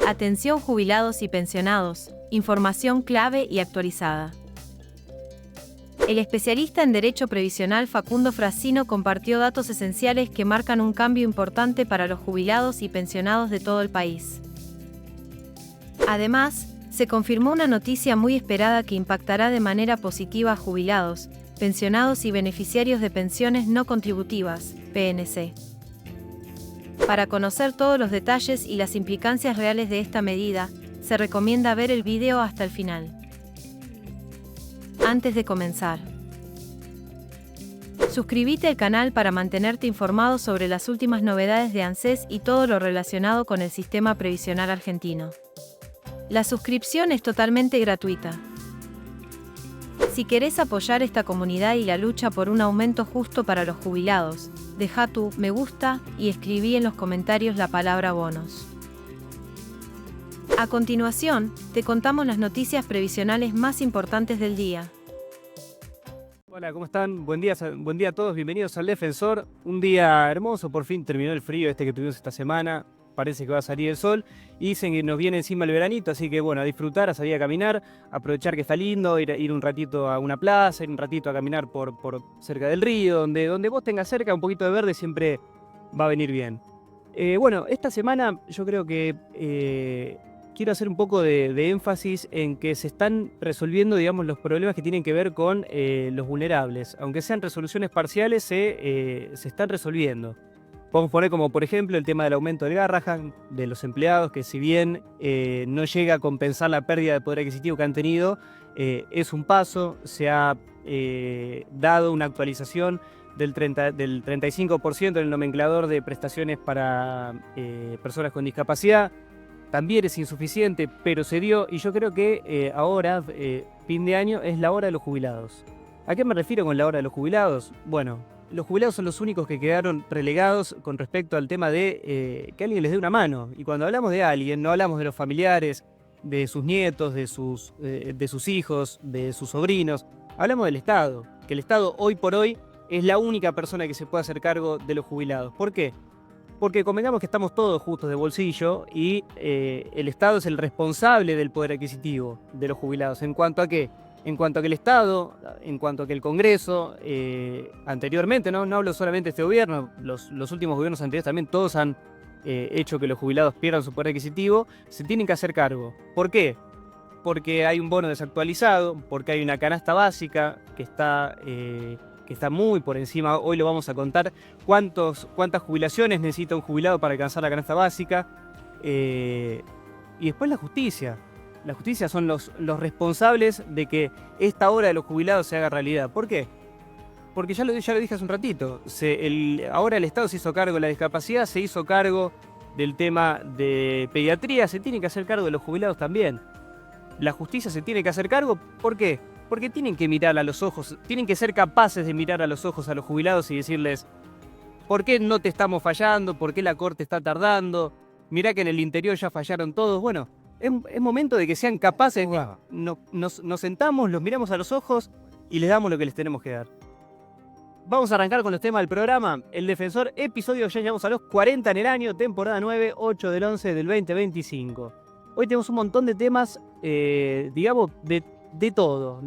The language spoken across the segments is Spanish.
Atención jubilados y pensionados, información clave y actualizada. El especialista en Derecho Previsional Facundo Frasino compartió datos esenciales que marcan un cambio importante para los jubilados y pensionados de todo el país. Además, se confirmó una noticia muy esperada que impactará de manera positiva a jubilados, pensionados y beneficiarios de pensiones no contributivas, PNC. Para conocer todos los detalles y las implicancias reales de esta medida, se recomienda ver el video hasta el final. Antes de comenzar, suscríbete al canal para mantenerte informado sobre las últimas novedades de ANSES y todo lo relacionado con el sistema previsional argentino. La suscripción es totalmente gratuita. Si querés apoyar esta comunidad y la lucha por un aumento justo para los jubilados, deja tu me gusta y escribí en los comentarios la palabra bonos. A continuación, te contamos las noticias previsionales más importantes del día. Hola, ¿cómo están? Buen día a todos, bienvenidos al Defensor. Un día hermoso, por fin terminó el frío que tuvimos esta semana. Parece que va a salir el sol y dicen que nos viene encima el veranito, así que bueno, a disfrutar, a salir a caminar, aprovechar que está lindo, ir un ratito a una plaza, ir un ratito a caminar por cerca del río, donde vos tengas cerca un poquito de verde siempre va a venir bien. Bueno, esta semana yo creo que quiero hacer un poco de énfasis en que se están resolviendo, digamos, los problemas que tienen que ver con los vulnerables. Aunque sean resoluciones parciales, se están resolviendo. Podemos poner como, por ejemplo, el tema del aumento del Garrahan, de los empleados, que si bien no llega a compensar la pérdida de poder adquisitivo que han tenido, es un paso. Se ha dado una actualización del 35% en el nomenclador de prestaciones para personas con discapacidad. También es insuficiente, pero se dio, y yo creo que ahora, fin de año, es la hora de los jubilados. ¿A qué me refiero con la hora de los jubilados? Bueno, los jubilados son los únicos que quedaron relegados con respecto al tema de que alguien les dé una mano. Y cuando hablamos de alguien, no hablamos de los familiares, de sus nietos, de sus hijos, de sus sobrinos. Hablamos del Estado, que el Estado hoy por hoy es la única persona que se puede hacer cargo de los jubilados. ¿Por qué? Porque convengamos que estamos todos justos de bolsillo y el Estado es el responsable del poder adquisitivo de los jubilados. ¿En cuanto a qué? En cuanto a que el Estado, en cuanto a que el Congreso, anteriormente, no hablo solamente de este gobierno, los últimos gobiernos anteriores también todos han hecho que los jubilados pierdan su poder adquisitivo, se tienen que hacer cargo. ¿Por qué? Porque hay un bono desactualizado, porque hay una canasta básica que está muy por encima. Hoy lo vamos a contar cuántas jubilaciones necesita un jubilado para alcanzar la canasta básica. Y después la justicia. La justicia son los responsables de que esta hora de los jubilados se haga realidad. ¿Por qué? Porque ya lo dije hace un ratito. Ahora el Estado se hizo cargo de la discapacidad, se hizo cargo del tema de pediatría, se tiene que hacer cargo de los jubilados también. La justicia se tiene que hacer cargo. ¿Por qué? Porque tienen que mirar a los ojos, tienen que ser capaces de mirar a los ojos a los jubilados y decirles: ¿por qué no te estamos fallando? ¿Por qué la corte está tardando? Mirá que en el interior ya fallaron todos. Bueno, es momento de que sean capaces. Nos sentamos, los miramos a los ojos y les damos lo que les tenemos que dar. Vamos a arrancar con los temas del programa. El Defensor, episodio, ya llegamos a los 40 en el año, temporada 9, 8 del 11 del 2025. Hoy tenemos un montón de temas, digamos, de todo.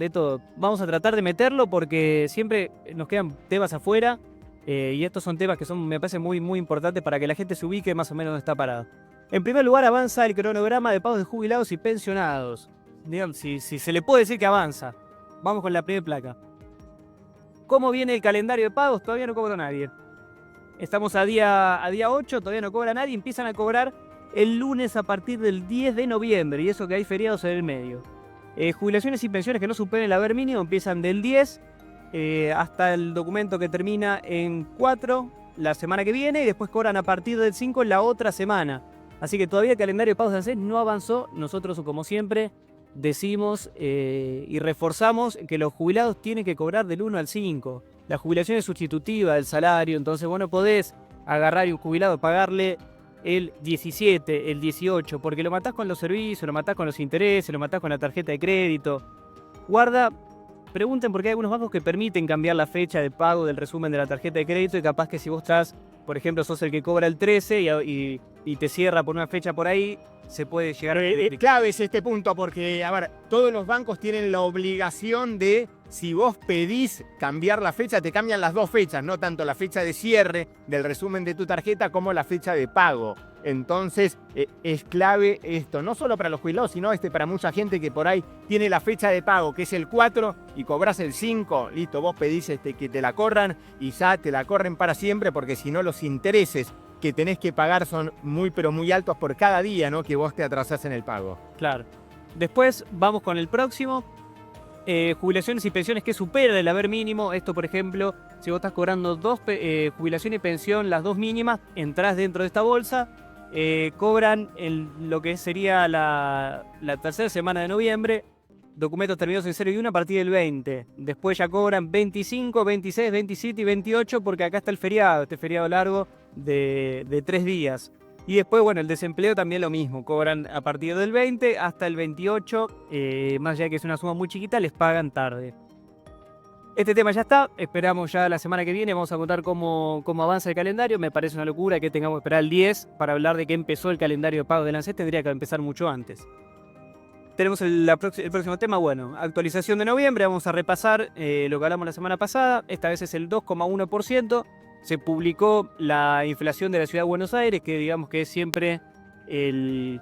Vamos a tratar de meterlo porque siempre nos quedan temas afuera y estos son temas que me parece muy, muy importantes para que la gente se ubique más o menos donde está parado. En primer lugar, avanza el cronograma de pagos de jubilados y pensionados. Digamos, si se le puede decir que avanza. Vamos con la primera placa. ¿Cómo viene el calendario de pagos? Todavía no cobró nadie. Estamos a día 8, todavía no cobra nadie. Empiezan a cobrar el lunes a partir del 10 de noviembre y eso que hay feriados en el medio. Jubilaciones y pensiones que no superen el haber mínimo empiezan del 10 hasta el documento que termina en 4 la semana que viene y después cobran a partir del 5 la otra semana. Así que todavía el calendario de pagos de ANSES no avanzó. Nosotros, como siempre, decimos y reforzamos que los jubilados tienen que cobrar del 1 al 5. La jubilación es sustitutiva del salario, entonces vos no podés agarrar y un jubilado pagarle el 17, el 18, porque lo matás con los servicios, lo matás con los intereses, lo matás con la tarjeta de crédito. Pregunten porque hay algunos bancos que permiten cambiar la fecha de pago del resumen de la tarjeta de crédito y capaz que si vos estás, por ejemplo, sos el que cobra el 13 y te cierra por una fecha por ahí, se puede llegar a... Clave es este punto porque, a ver, todos los bancos tienen la obligación de, si vos pedís cambiar la fecha, te cambian las dos fechas, no tanto la fecha de cierre del resumen de tu tarjeta como la fecha de pago. Entonces es clave esto, no solo para los jubilados, sino para mucha gente que por ahí tiene la fecha de pago, que es el 4 y cobras el 5, listo, vos pedís que te la corran y ya te la corren para siempre, porque si no los intereses que tenés que pagar son muy pero muy altos por cada día, ¿no?, que vos te atrasás en el pago. Claro. Después vamos con el próximo. Jubilaciones y pensiones que superan el haber mínimo. Esto, por ejemplo, si vos estás cobrando jubilación y pensión, las dos mínimas, entrás dentro de esta bolsa. Cobran lo que sería la tercera semana de noviembre, documentos terminados en 0 y 1 a partir del 20. Después ya cobran 25, 26, 27 y 28 porque acá está el feriado, este feriado largo de 3 días. Y después, bueno, el desempleo también lo mismo, cobran a partir del 20 hasta el 28, más allá de que es una suma muy chiquita, les pagan tarde. Este tema ya está, esperamos ya la semana que viene, vamos a contar cómo avanza el calendario. Me parece una locura que tengamos que esperar el 10 para hablar de que empezó el calendario de pago de ANSES, tendría que empezar mucho antes. Tenemos el próximo tema, bueno, actualización de noviembre, vamos a repasar lo que hablamos la semana pasada, esta vez es el 2,1%, se publicó la inflación de la Ciudad de Buenos Aires, que digamos que es siempre el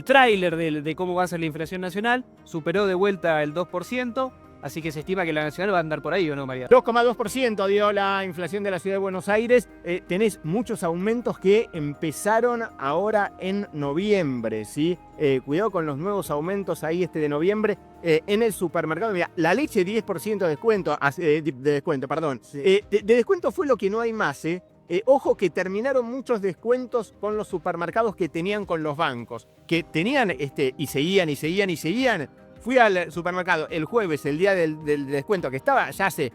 tráiler de cómo va a ser la inflación nacional, superó de vuelta el 2%. Así que se estima que la nacional va a andar por ahí, ¿o no, María? 2,2% dio la inflación de la Ciudad de Buenos Aires. Tenés muchos aumentos que empezaron ahora en noviembre, ¿sí? Cuidado con los nuevos aumentos ahí de noviembre. En el supermercado, mira, la leche 10% de descuento, perdón. Sí. De descuento fue lo que no hay más, ¿eh? Ojo que terminaron muchos descuentos con los supermercados que tenían con los bancos. Que tenían y seguían. Fui al supermercado el jueves, el día del descuento, que estaba ya hace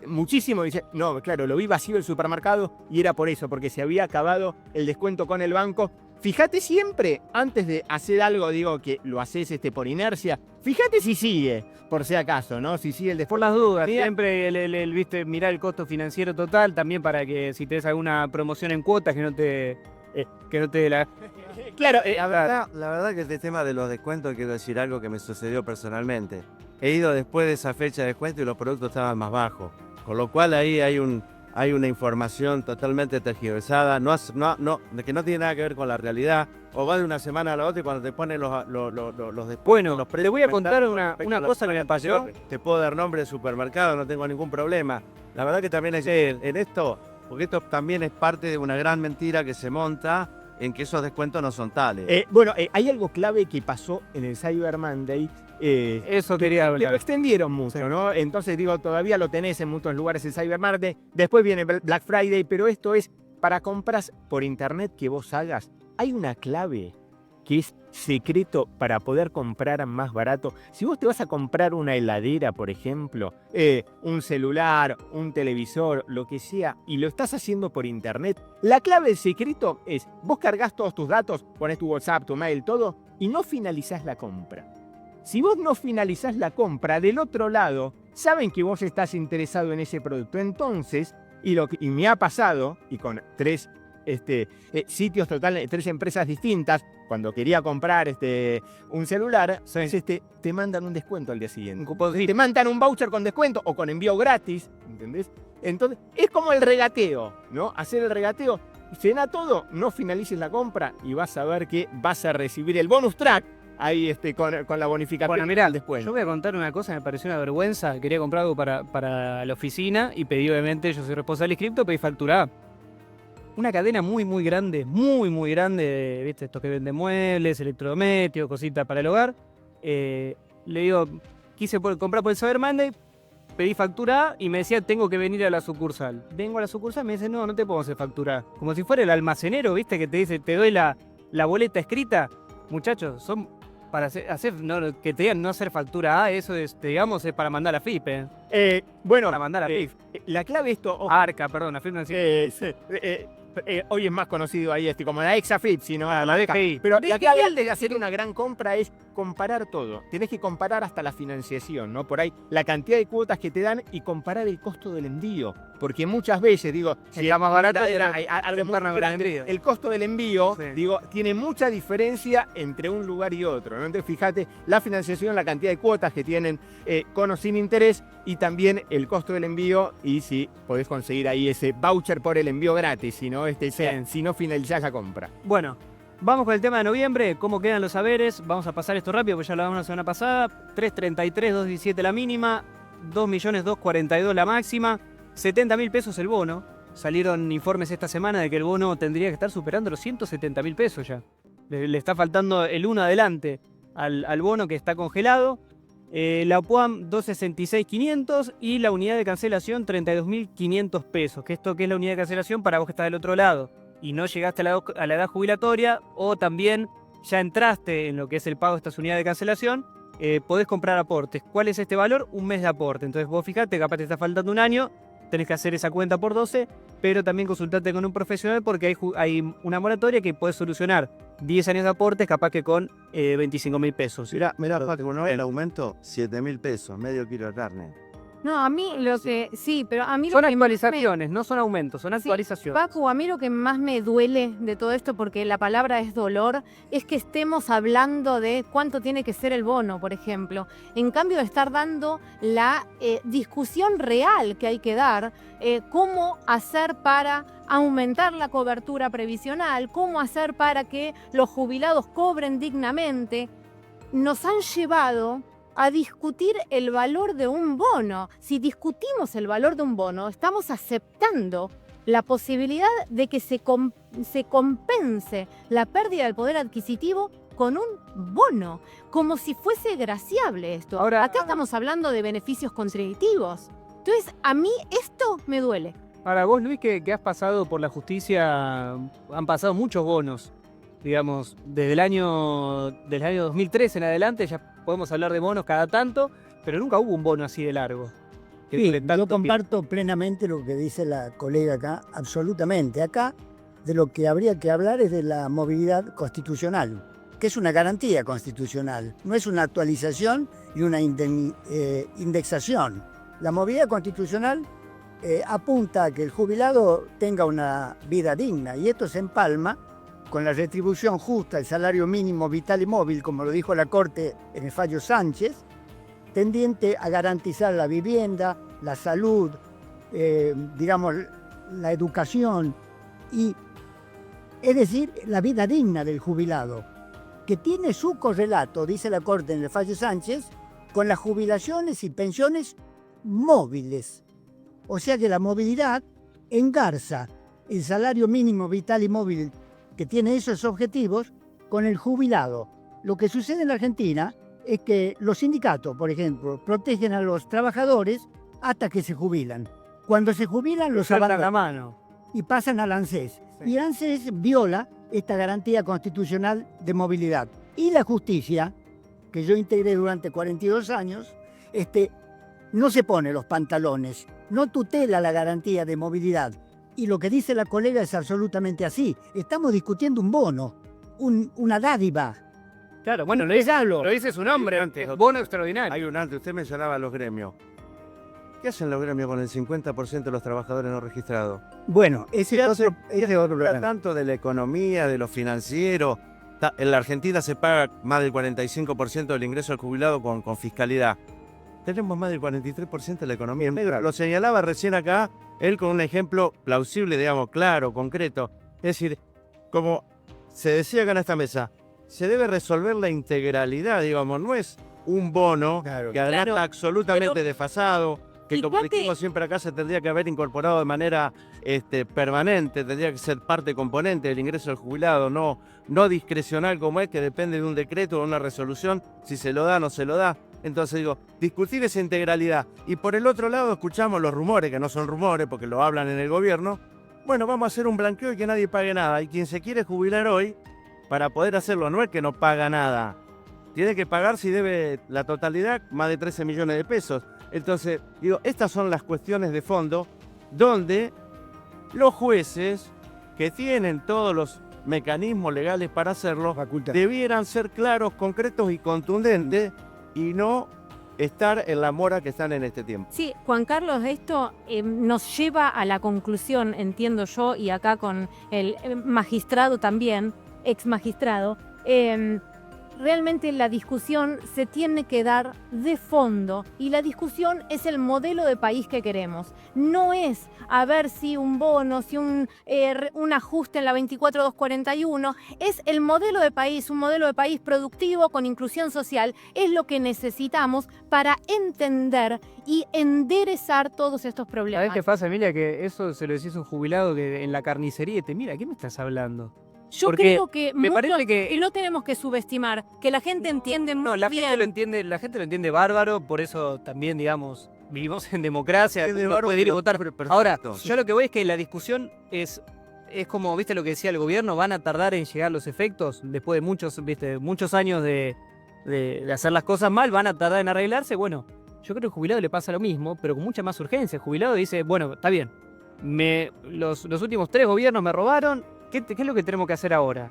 muchísimo. Y dice, no, claro, lo vi vacío el supermercado y era por eso, porque se había acabado el descuento con el banco. Fíjate siempre, antes de hacer algo, digo que lo haces por inercia, fíjate si sigue, por si acaso, ¿no? Si sigue el descuento. Por las dudas, siempre viste, mirar el costo financiero total, también para que si tenés alguna promoción en cuotas que no te dé la... Claro, la verdad que este tema de los descuentos, quiero decir algo que me sucedió personalmente. He ido después de esa fecha de descuento y los productos estaban más bajos. Con lo cual ahí hay una información totalmente tergiversada, que no tiene nada que ver con la realidad. O va de una semana a la otra y cuando te ponen los descuentos... Bueno, te voy a contar una cosa que me pasó. Te puedo dar nombre de supermercado, no tengo ningún problema. La verdad que también en esto, porque esto también es parte de una gran mentira que se monta en que esos descuentos no son tales. Hay algo clave que pasó en el Cyber Monday. Eso quería hablar. Lo extendieron mucho, ¿no? Entonces todavía lo tenés en muchos lugares el Cyber Monday. Después viene Black Friday, pero esto es para compras por internet que vos hagas. Hay una clave que es secreto para poder comprar más barato. Si vos te vas a comprar una heladera, por ejemplo, un celular, un televisor, lo que sea, y lo estás haciendo por internet, la clave del secreto es, vos cargas todos tus datos, pones tu WhatsApp, tu mail, todo, y no finalizás la compra. Si vos no finalizás la compra, del otro lado, saben que vos estás interesado en ese producto. Entonces, y me ha pasado, y con 3 sitios totales, 3 empresas distintas, cuando quería comprar un celular, te mandan un descuento al día siguiente. Te mandan un voucher con descuento o con envío gratis, ¿entendés? Entonces, es como el regateo, ¿no? Hacer el regateo, llena todo, no finalices la compra y vas a ver que vas a recibir el bonus track ahí con la bonificación. Bueno, mirá, después. Yo voy a contar una cosa, me pareció una vergüenza. Quería comprar algo para la oficina y pedí, obviamente, yo soy responsable de cripto, pedí facturada. Una cadena muy grande, muy grande, ¿viste? Estos que venden muebles, electrodomésticos, cositas para el hogar. Le digo, quise comprar por el Cyber Monday, pedí factura y me decía, tengo que venir a la sucursal. Vengo a la sucursal, me dice, no te puedo hacer factura. Como si fuera el almacenero, ¿viste? Que te dice, te doy la boleta escrita. Muchachos, son para hacer no, que te digan no hacer factura A, eso es, digamos, es para mandar a FIP. Bueno, para mandar a FIP. La clave Arca, perdón, a FIP no sí. hoy es más conocido ahí como la Exafip, sino la DGI. Pero la clave de hacer una gran compra es comparar todo. Tenés que comparar hasta la financiación, ¿no? Por ahí la cantidad de cuotas que te dan y comparar el costo del envío. Porque muchas veces, digo, si está más barato, el costo del envío, sí, digo, tiene mucha diferencia entre un lugar y otro, ¿no? Entonces, fíjate, la financiación, la cantidad de cuotas que tienen con o sin interés y también el costo del envío y si podés conseguir ahí ese voucher por el envío gratis, si no, si no finalizás la compra. Bueno, vamos con el tema de noviembre, cómo quedan los haberes. Vamos a pasar esto rápido, porque ya lo hablamos la semana pasada. 333, 217 la mínima, 2.242.000 la máxima, 70.000 pesos el bono. Salieron informes esta semana de que el bono tendría que estar superando los 170.000 pesos ya. Le está faltando el 1 adelante al bono que está congelado. La UPUAM 266.500 y la unidad de cancelación 32.500 pesos. Que esto que es la unidad de cancelación para vos que estás del otro lado y no llegaste a la edad jubilatoria o también ya entraste en lo que es el pago de estas unidades de cancelación, podés comprar aportes. ¿Cuál es este valor? Un mes de aporte. Entonces vos fijate, capaz te está faltando un año, tenés que hacer esa cuenta por 12, pero también consultate con un profesional porque hay una moratoria que puede solucionar 10 años de aportes, capaz que con 25.000 pesos. Mirá, Paco, ¿no? El aumento, 7.000 pesos, medio kilo de carne. No, a mí lo que sí, pero a mí Son lo que actualizaciones, no son aumentos, son actualizaciones. Paco, a mí lo que más me duele de todo esto, porque la palabra es dolor, es que estemos hablando de cuánto tiene que ser el bono, por ejemplo. En cambio de estar dando la discusión real que hay que dar, cómo hacer para aumentar la cobertura previsional, cómo hacer para que los jubilados cobren dignamente, nos han llevado a discutir el valor de un bono. Si discutimos el valor de un bono, estamos aceptando la posibilidad de que se compense la pérdida del poder adquisitivo con un bono, como si fuese graciable esto. Ahora, acá estamos hablando de beneficios contributivos. Entonces, a mí esto me duele. Ahora vos, Luis, que has pasado por la justicia, han pasado muchos bonos, digamos, desde el año 2013 en adelante, ya podemos hablar de bonos cada tanto, pero nunca hubo un bono así de largo. Sí, yo comparto plenamente lo que dice la colega acá, absolutamente. Acá de lo que habría que hablar es de la movilidad constitucional, que es una garantía constitucional, no es una actualización y una indexación. La movilidad constitucional apunta a que el jubilado tenga una vida digna y esto se empalma con la retribución justa, el salario mínimo vital y móvil, como lo dijo la Corte en el fallo Sánchez, tendiente a garantizar la vivienda, la salud, digamos, la educación, y es decir, la vida digna del jubilado, que tiene su correlato, dice la Corte en el fallo Sánchez, con las jubilaciones y pensiones móviles. O sea que la movilidad engarza el salario mínimo vital y móvil que tiene esos objetivos con el jubilado. Lo que sucede en la Argentina es que los sindicatos, por ejemplo, protegen a los trabajadores hasta que se jubilan. Cuando se jubilan los abandonan la mano y pasan al ANSES. Sí. Y el ANSES viola esta garantía constitucional de movilidad. Y la justicia, que yo integré durante 42 años, no se pone los pantalones, no tutela la garantía de movilidad. Y lo que dice la colega es absolutamente así. Estamos discutiendo un bono, una dádiva. Claro, bueno, lo dice su nombre antes, bono extraordinario. Hay un antes, usted mencionaba los gremios. ¿Qué hacen los gremios con el 50% de los trabajadores no registrados? Bueno, ese es otro Habla problema. tanto de la economía, de lo financiero. En la Argentina se paga más del 45% del ingreso al jubilado con fiscalidad. Tenemos más del 43% de la economía en negro. Lo señalaba recién acá, él con un ejemplo plausible, digamos, claro, concreto. Es decir, como se decía acá en esta mesa, se debe resolver la integralidad, digamos, no es un bono que además está absolutamente desfasado, que como dijimos siempre acá se tendría que haber incorporado de manera permanente, tendría que ser parte componente del ingreso del jubilado, no discrecional como es, que depende de un decreto o de una resolución, si se lo da o no se lo da. Entonces digo, discutir esa integralidad. Y por el otro lado escuchamos los rumores, que no son rumores porque lo hablan en el gobierno. Bueno, vamos a hacer un blanqueo y que nadie pague nada. Y quien se quiere jubilar hoy, para poder hacerlo, no es que no paga nada. Tiene que pagar si debe la totalidad, más de 13 millones de pesos. Entonces, digo, estas son las cuestiones de fondo donde los jueces que tienen todos los mecanismos legales para hacerlo, Facultad. debieran ser claros, concretos y contundentes y no estar en la mora que están en este tiempo. Sí, Juan Carlos, esto nos lleva a la conclusión, entiendo yo, y acá con el magistrado también, ex magistrado, realmente la discusión se tiene que dar de fondo y la discusión es el modelo de país que queremos. No es a ver si un bono, si un ajuste en la 24241, es el modelo de país, un modelo de país productivo con inclusión social, es lo que necesitamos para entender y enderezar todos estos problemas. ¿Sabés qué pasa, Emilia? Que eso se lo decís a un jubilado que en la carnicería y te mira, ¿qué me estás hablando? Yo Porque creo que me mucho, parece que- y no tenemos que subestimar, que la gente entiende muy No, la bien. la gente lo entiende bárbaro, por eso también, digamos, vivimos en democracia, Entiende uno bárbaro, puede ir y pero- votar. pero perfecto. Ahora, yo lo que voy es que la discusión es como, viste lo que decía el gobierno, van a tardar en llegar los efectos, después de muchos años de hacer las cosas mal, van a tardar en arreglarse. Bueno, yo creo que al jubilado le pasa lo mismo, pero con mucha más urgencia. El jubilado dice, bueno, está bien, los últimos 3 gobiernos me robaron, ¿qué es lo que tenemos que hacer ahora?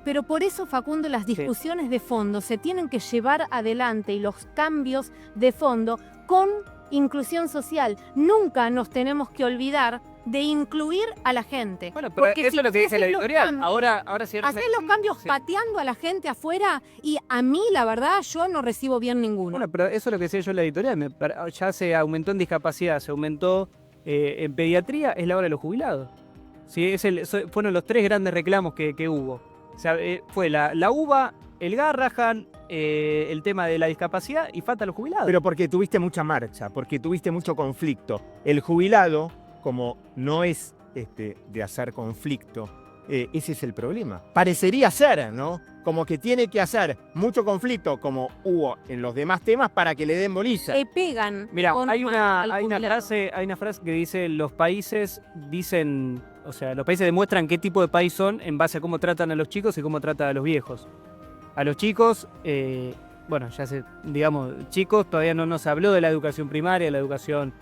Pero por eso, Facundo, las discusiones de fondo se tienen que llevar adelante y los cambios de fondo con inclusión social. Nunca nos tenemos que olvidar de incluir a la gente. Bueno, pero Porque eso si es lo que dice la haces los editorial. cambios- Ahora sí. Hacer los cambios Sí. pateando a la gente afuera y a mí, la verdad, yo no recibo bien ninguno. Bueno, pero eso es lo que decía yo en la editorial. Ya se aumentó en discapacidad, se aumentó en pediatría, es la hora de los jubilados. Sí, fueron los 3 grandes reclamos que hubo. O sea, fue la UBA, el Garrahan, el tema de la discapacidad y falta los jubilados. Pero porque tuviste mucha marcha, porque tuviste mucho conflicto. El jubilado, como no es de hacer conflicto, ese es el problema. Parecería ser, ¿no? Como que tiene que hacer mucho conflicto, como hubo en los demás temas, para que le den bolilla. Pegan. Mira, con- hay al una jubilado. frase que dice, los países demuestran qué tipo de país son en base a cómo tratan a los chicos y cómo tratan a los viejos. A los chicos, chicos, todavía no nos habló de la educación primaria, la educación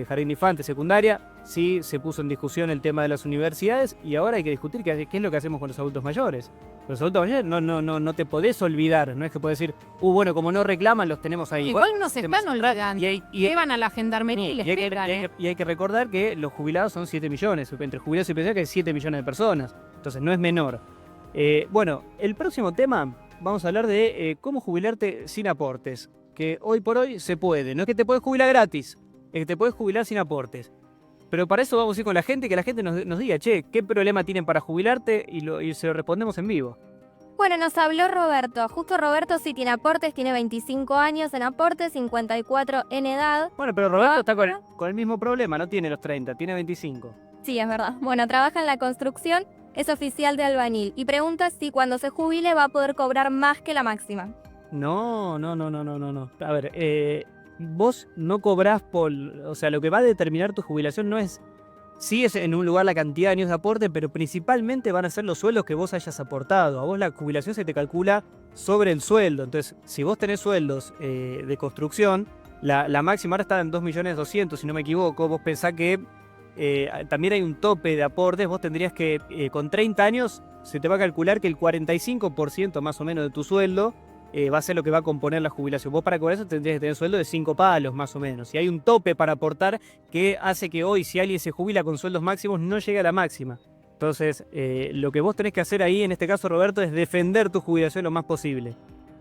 jardín infante, secundaria. Sí se puso en discusión el tema de las universidades y ahora hay que discutir qué es lo que hacemos con los adultos mayores. Los adultos mayores no te podés olvidar, no es que podés decir, bueno, como no reclaman, los tenemos ahí. Igual no se están olvidando. Y Llevan a la gendarmería y les pegan. y hay que recordar que los jubilados son 7 millones, entre jubilados y pensionados que hay 7 millones de personas, entonces no es menor. Bueno, el próximo tema, vamos a hablar de cómo jubilarte sin aportes, que hoy por hoy se puede, no es que te puedes jubilar gratis, es que te puedes jubilar sin aportes. Pero para eso vamos a ir con la gente, que la gente nos diga, che, ¿qué problema tienen para jubilarte? Y se lo respondemos en vivo. Bueno, nos habló Roberto. Justo Roberto sí tiene aportes, tiene 25 años en aportes, 54 en edad. Bueno, pero Roberto está con el mismo problema, no tiene los 30, tiene 25. Sí, es verdad. Bueno, trabaja en la construcción, es oficial de albañil y pregunta si cuando se jubile va a poder cobrar más que la máxima. No. A ver, vos no cobrás o sea, lo que va a determinar tu jubilación no es... Sí es en un lugar la cantidad de años de aporte, pero principalmente van a ser los sueldos que vos hayas aportado. A vos la jubilación se te calcula sobre el sueldo. Entonces, si vos tenés sueldos de construcción, la máxima ahora está en 2.200.000, si no me equivoco. Vos pensás que también hay un tope de aportes. Vos tendrías que, con 30 años, se te va a calcular que el 45% más o menos de tu sueldo va a ser lo que va a componer la jubilación. Vos para cobrar eso tendrías que tener sueldo de 5 palos más o menos. Y hay un tope para aportar que hace que hoy, si alguien se jubila con sueldos máximos, no llegue a la máxima. Entonces, lo que vos tenés que hacer ahí, en este caso Roberto, es defender tu jubilación lo más posible.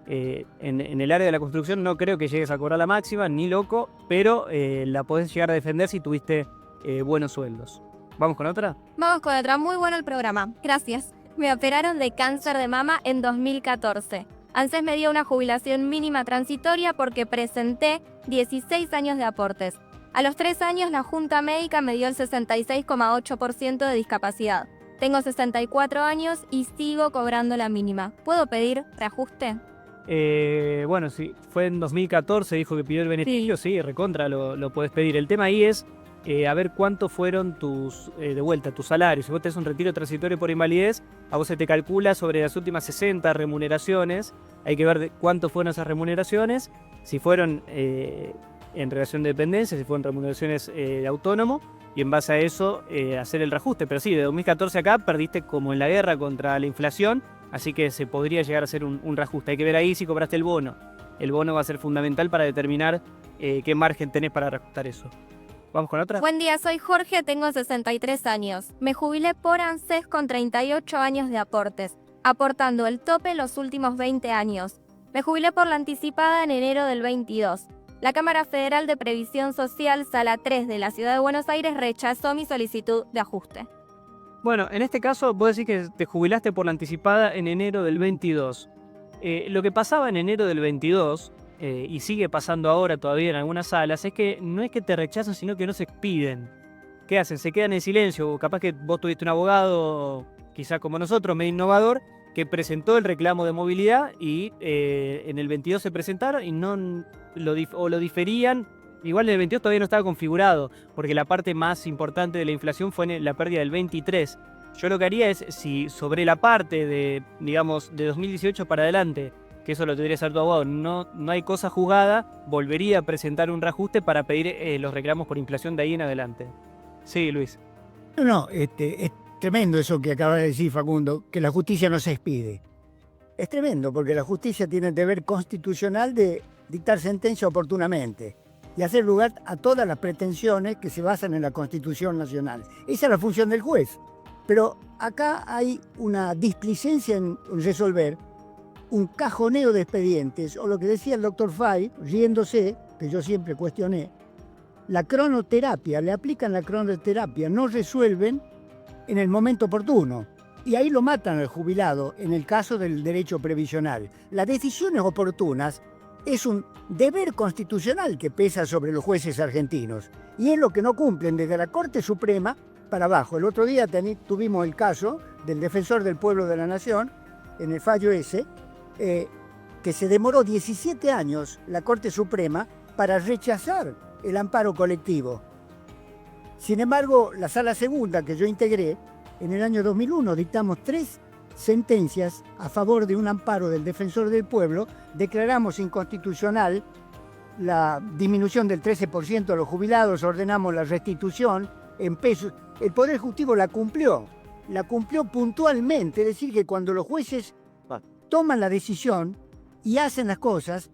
En el área de la construcción no creo que llegues a cobrar la máxima, ni loco, pero la podés llegar a defender si tuviste buenos sueldos. ¿Vamos con otra? Vamos con otra. Muy bueno el programa. Gracias. Me operaron de cáncer de mama en 2014. ANSES me dio una jubilación mínima transitoria porque presenté 16 años de aportes. A los 3 años la Junta Médica me dio el 66,8% de discapacidad. Tengo 64 años y sigo cobrando la mínima. ¿Puedo pedir reajuste? Bueno, sí, fue en 2014, dijo que pidió el beneficio, sí, recontra lo podés pedir. El tema ahí es a ver cuánto fueron de vuelta, tus salarios. Si vos tenés un retiro transitorio por invalidez, a vos se te calcula sobre las últimas 60 remuneraciones. Hay que ver cuánto fueron esas remuneraciones, si fueron en relación de dependencia, si fueron remuneraciones de autónomo, y en base a eso hacer el reajuste. Pero sí, de 2014 acá perdiste como en la guerra contra la inflación, así que se podría llegar a hacer un reajuste. Hay que ver ahí si cobraste el bono. El bono va a ser fundamental para determinar qué margen tenés para reajustar eso. ¿Vamos con otra? Buen día, soy Jorge, tengo 63 años. Me jubilé por ANSES con 38 años de aportes, aportando el tope los últimos 20 años. Me jubilé por la anticipada en enero del 22. La Cámara Federal de Previsión Social, Sala 3 de la Ciudad de Buenos Aires, rechazó mi solicitud de ajuste. Bueno, en este caso vos decís que te jubilaste por la anticipada en enero del 22. Lo que pasaba en enero del 22, y sigue pasando ahora todavía en algunas salas, es que no es que te rechazan, sino que no se expiden. ¿Qué hacen? Se quedan en silencio. O capaz que vos tuviste un abogado, quizás como nosotros, medio innovador, que presentó el reclamo de movilidad y en el 22 se presentaron y no lo diferían. Igual en el 22 todavía no estaba configurado, porque la parte más importante de la inflación fue en la pérdida del 23. Yo lo que haría es, si sobre la parte de, digamos, de 2018 para adelante, que eso lo tendría que hacer tu abogado, no hay cosa juzgada, volvería a presentar un reajuste para pedir los reclamos por inflación de ahí en adelante. Sí, Luis. No, es tremendo eso que acaba de decir Facundo, que la justicia no se expide. Es tremendo, porque la justicia tiene el deber constitucional de dictar sentencia oportunamente y hacer lugar a todas las pretensiones que se basan en la Constitución Nacional. Esa es la función del juez. Pero acá hay una displicencia en resolver, un cajoneo de expedientes, o lo que decía el doctor Fay, riéndose, que yo siempre cuestioné, la cronoterapia, le aplican la cronoterapia, no resuelven en el momento oportuno. Y ahí lo matan al jubilado en el caso del derecho previsional. Las decisiones oportunas es un deber constitucional que pesa sobre los jueces argentinos. Y es lo que no cumplen desde la Corte Suprema para abajo. El otro día tuvimos el caso del defensor del pueblo de la nación, en el fallo ese, que se demoró 17 años la Corte Suprema para rechazar el amparo colectivo. Sin embargo, la Sala Segunda que yo integré, en el año 2001 dictamos 3 sentencias a favor de un amparo del defensor del pueblo, declaramos inconstitucional la disminución del 13% a los jubilados, ordenamos la restitución en pesos. El Poder Ejecutivo la cumplió puntualmente, es decir, que cuando los jueces toman la decisión y hacen las cosas,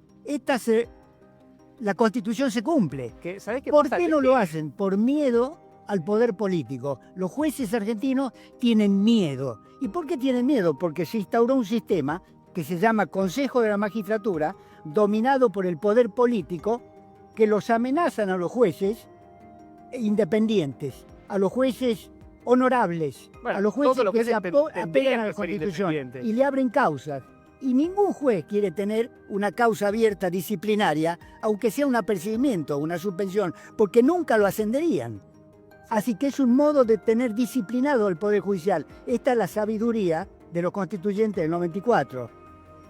la Constitución se cumple. ¿Sabés qué ¿Por pasa? qué no lo hacen? Por miedo al poder político. Los jueces argentinos tienen miedo. ¿Y por qué tienen miedo? Porque se instauró un sistema que se llama Consejo de la Magistratura, dominado por el poder político, que los amenazan a los jueces independientes, a los jueces honorables, Bueno, a los jueces todos los que jueces apegan a la que ser Constitución independientes. y le abren causas. Y ningún juez quiere tener una causa abierta disciplinaria, aunque sea un apercibimiento, una suspensión, porque nunca lo ascenderían. Así que es un modo de tener disciplinado al Poder Judicial. Esta es la sabiduría de los constituyentes del 94.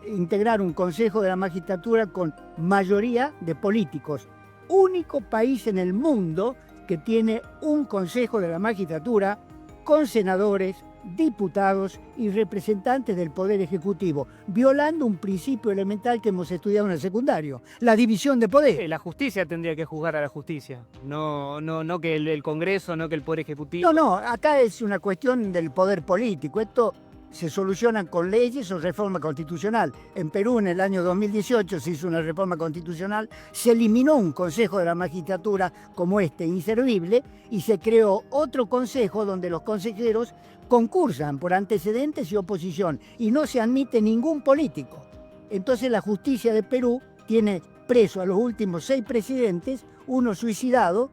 Integrar un Consejo de la Magistratura con mayoría de políticos. Único país en el mundo que tiene un Consejo de la Magistratura con senadores, diputados y representantes del Poder Ejecutivo, violando un principio elemental que hemos estudiado en el secundario, la división de poder. La justicia tendría que juzgar a la justicia, no que el Congreso, no que el Poder Ejecutivo. No, acá es una cuestión del poder político. Esto se soluciona con leyes o reforma constitucional. En Perú, en el año 2018, se hizo una reforma constitucional, se eliminó un Consejo de la Magistratura como este, inservible, y se creó otro consejo donde los consejeros concursan por antecedentes y oposición, y no se admite ningún político. Entonces la justicia de Perú tiene preso a los últimos 6 presidentes, uno suicidado,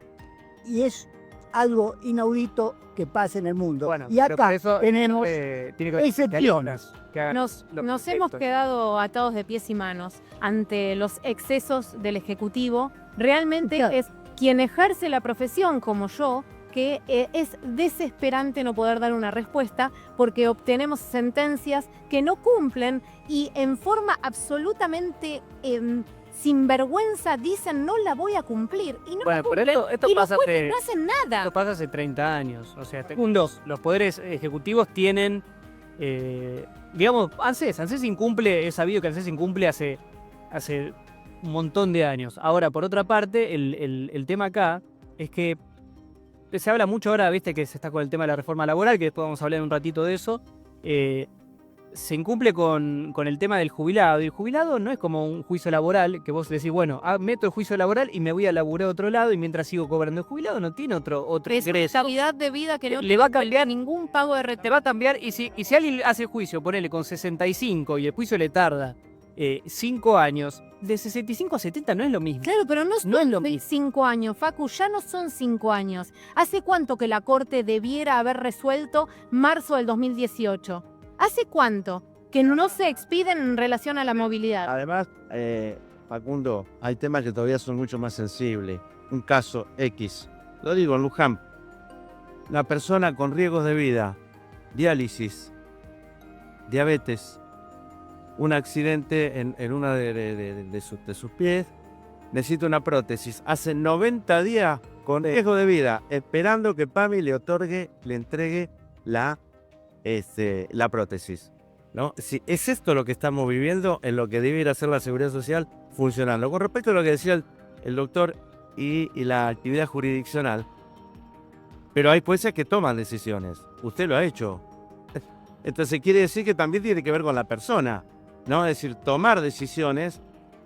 y es algo inaudito que pasa en el mundo. Bueno, y pero acá por eso, tenemos tiene que haber excepciones. que hagan Nos lo hemos correcto. quedado atados de pies y manos ante los excesos del Ejecutivo. Realmente Claro. es quien ejerce la profesión como yo, que es desesperante no poder dar una respuesta porque obtenemos sentencias que no cumplen y en forma absolutamente sin vergüenza dicen no la voy a cumplir y no Bueno, la pero cumplen, esto y los pasa jueces hace- no hacen nada. Esto pasa hace 30 años. O sea, segundos, los poderes ejecutivos tienen, digamos, ANSES incumple, es sabido que ANSES incumple hace un montón de años. Ahora, por otra parte, el tema acá es que se habla mucho ahora, viste, que se está con el tema de la reforma laboral, que después vamos a hablar en un ratito de eso. Se incumple con el tema del jubilado. Y el jubilado no es como un juicio laboral, que vos decís, bueno, meto el juicio laboral y me voy a laburar a otro lado y mientras sigo cobrando. El jubilado no tiene otro ingreso. Responsabilidad de vida que no Le va a cambiar ningún pago de Te va a cambiar y si alguien hace el juicio, ponele con 65 y el juicio le tarda 5 años, de 65 a 70 no es lo mismo. Claro, pero no son No es lo mismo. 5 años, Facu, ya no son 5 años. ¿Hace cuánto que la Corte debiera haber resuelto marzo del 2018? ¿Hace cuánto que no se expiden en relación a la movilidad? Además, Facundo, hay temas que todavía son mucho más sensibles. Un caso X, lo digo en Luján, la persona con riesgos de vida, diálisis, diabetes, un accidente en una de sus pies, necesita una prótesis. Hace 90 días con riesgo de vida, esperando que PAMI le entregue la prótesis, ¿no? Si es esto lo que estamos viviendo en lo que debiera ser la seguridad social funcionando. Con respecto a lo que decía el doctor y la actividad jurisdiccional, pero hay jueces que toman decisiones. Usted lo ha hecho. Entonces quiere decir que también tiene que ver con la persona, ¿no? Es decir, tomar decisiones,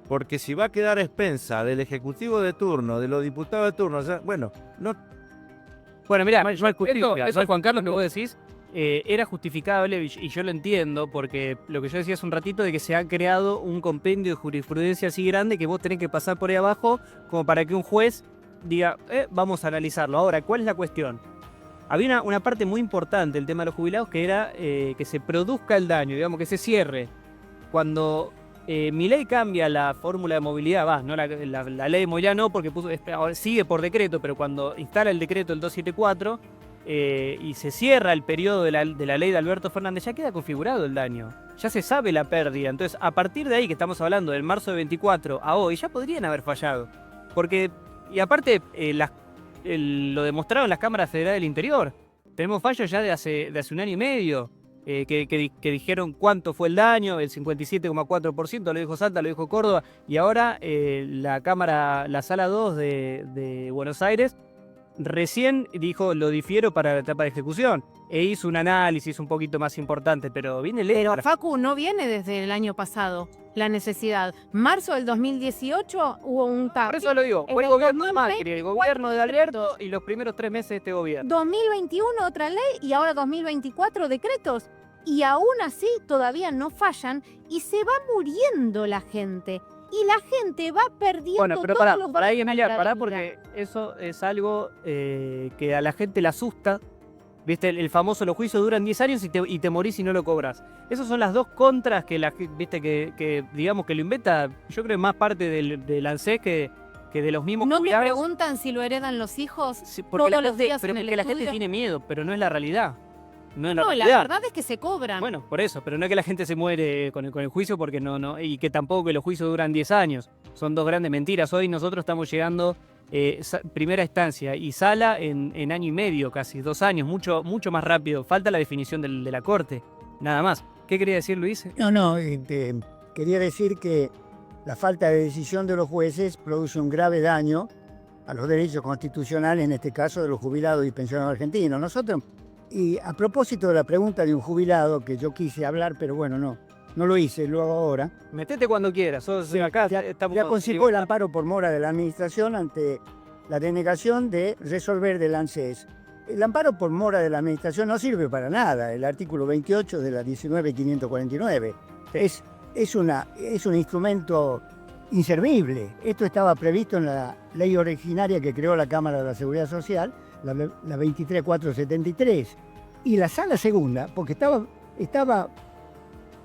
porque si va a quedar a expensa del ejecutivo de turno, de los diputados de turno, o sea, bueno, no. Bueno, mira, eso Juan Carlos, que vos decís, era justificable y yo lo entiendo, porque lo que yo decía hace un ratito de que se ha creado un compendio de jurisprudencia así grande que vos tenés que pasar por ahí abajo como para que un juez diga, vamos a analizarlo. Ahora, ¿cuál es la cuestión? Había una parte muy importante del tema de los jubilados que era que se produzca el daño, digamos, que se cierre. Cuando Milei cambia la fórmula de movilidad, no la ley de movilidad no, porque ahora sigue por decreto, pero cuando instala el decreto del 274 y se cierra el periodo de la ley de Alberto Fernández, ya queda configurado el daño. Ya se sabe la pérdida. Entonces, a partir de ahí, que estamos hablando del marzo de 24 a hoy, ya podrían haber fallado. Porque, y aparte, lo demostraron las cámaras federales del interior. Tenemos fallos ya de hace un año y medio. Que dijeron cuánto fue el daño, el 57,4%, lo dijo Salta, lo dijo Córdoba, y ahora la sala 2 de Buenos Aires recién dijo lo difiero para la etapa de ejecución, e hizo un análisis un poquito más importante, pero viene lejos. Pero Facu, no viene desde el año pasado la necesidad. Marzo del 2018 hubo un cambio. Por eso lo digo, fue el gobierno de Macri, el gobierno de Alberto y los primeros 3 meses de este gobierno. 2021 otra ley y ahora 2024 decretos. Y aún así todavía no fallan y se va muriendo la gente. Y la gente va perdiendo. Bueno, pero todos los pará, valores Emilia, de la pará, vida. porque eso es algo que a la gente le asusta. ¿Viste? El famoso, los juicios duran 10 años y te morís si no lo cobras. Esas son las dos contras que ¿viste? Que digamos que lo inventa, yo creo, más parte del ANSES que de los mismos ¿No te jubilados. preguntan si lo heredan los hijos Sí, porque todos los días pero en el porque la gente estudio? tiene miedo, pero no es la realidad. No es la No, la realidad. verdad es que se cobran. Bueno, por eso, pero no es que la gente se muere con el juicio porque no, y que tampoco que los juicios duran 10 años. Son dos grandes mentiras. Hoy nosotros estamos llegando primera instancia y sala en año y medio, casi 2 años, mucho más rápido. Falta la definición de la Corte, nada más. ¿Qué quería decir, Luis? No, quería decir que la falta de decisión de los jueces produce un grave daño a los derechos constitucionales, en este caso de los jubilados y pensionados argentinos. Nosotros, y a propósito de la pregunta de un jubilado, que yo quise hablar, pero bueno, no lo hice, lo hago ahora. Metete cuando quieras. Acá estamos. Ya concipó el amparo por mora de la administración ante la denegación de resolver del ANSES. El amparo por mora de la administración no sirve para nada. El artículo 28 de la 19.549 es un instrumento inservible. Esto estaba previsto en la ley originaria que creó la Cámara de la Seguridad Social, la 23.473. Y la sala segunda, porque estaba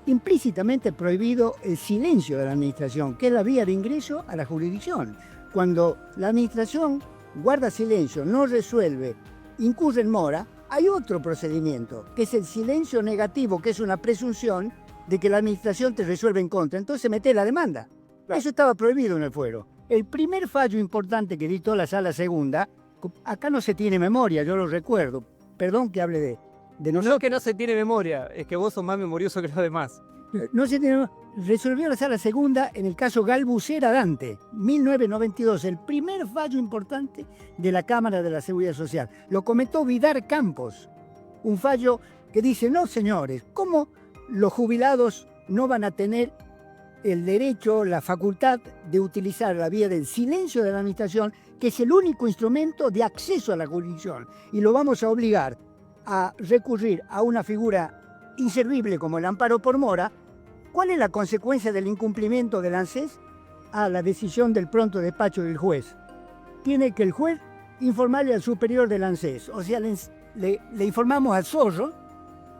implícitamente prohibido el silencio de la administración, que es la vía de ingreso a la jurisdicción. Cuando la administración guarda silencio, no resuelve, incurre en mora, hay otro procedimiento, que es el silencio negativo, que es una presunción de que la administración te resuelve en contra. Entonces mete la demanda. Claro. Eso estaba prohibido en el fuero. El primer fallo importante que dictó la sala segunda, acá no se tiene memoria, yo lo recuerdo, perdón que hable de nosotros. No que no se tiene memoria, es que vos sos más memorioso que los demás. No se tiene- resolvió la sala segunda en el caso Galbucera Dante, 1992, el primer fallo importante de la Cámara de la Seguridad Social. Lo comentó Vidar Campos, un fallo que dice, no señores, ¿cómo los jubilados no van a tener el derecho, la facultad de utilizar la vía del silencio de la administración, que es el único instrumento de acceso a la jurisdicción? Y lo vamos a obligar a recurrir a una figura inservible como el amparo por mora. ¿Cuál es la consecuencia del incumplimiento del ANSES? A la decisión del pronto despacho del juez. Tiene que el juez informarle al superior del ANSES. O sea, le informamos al zorro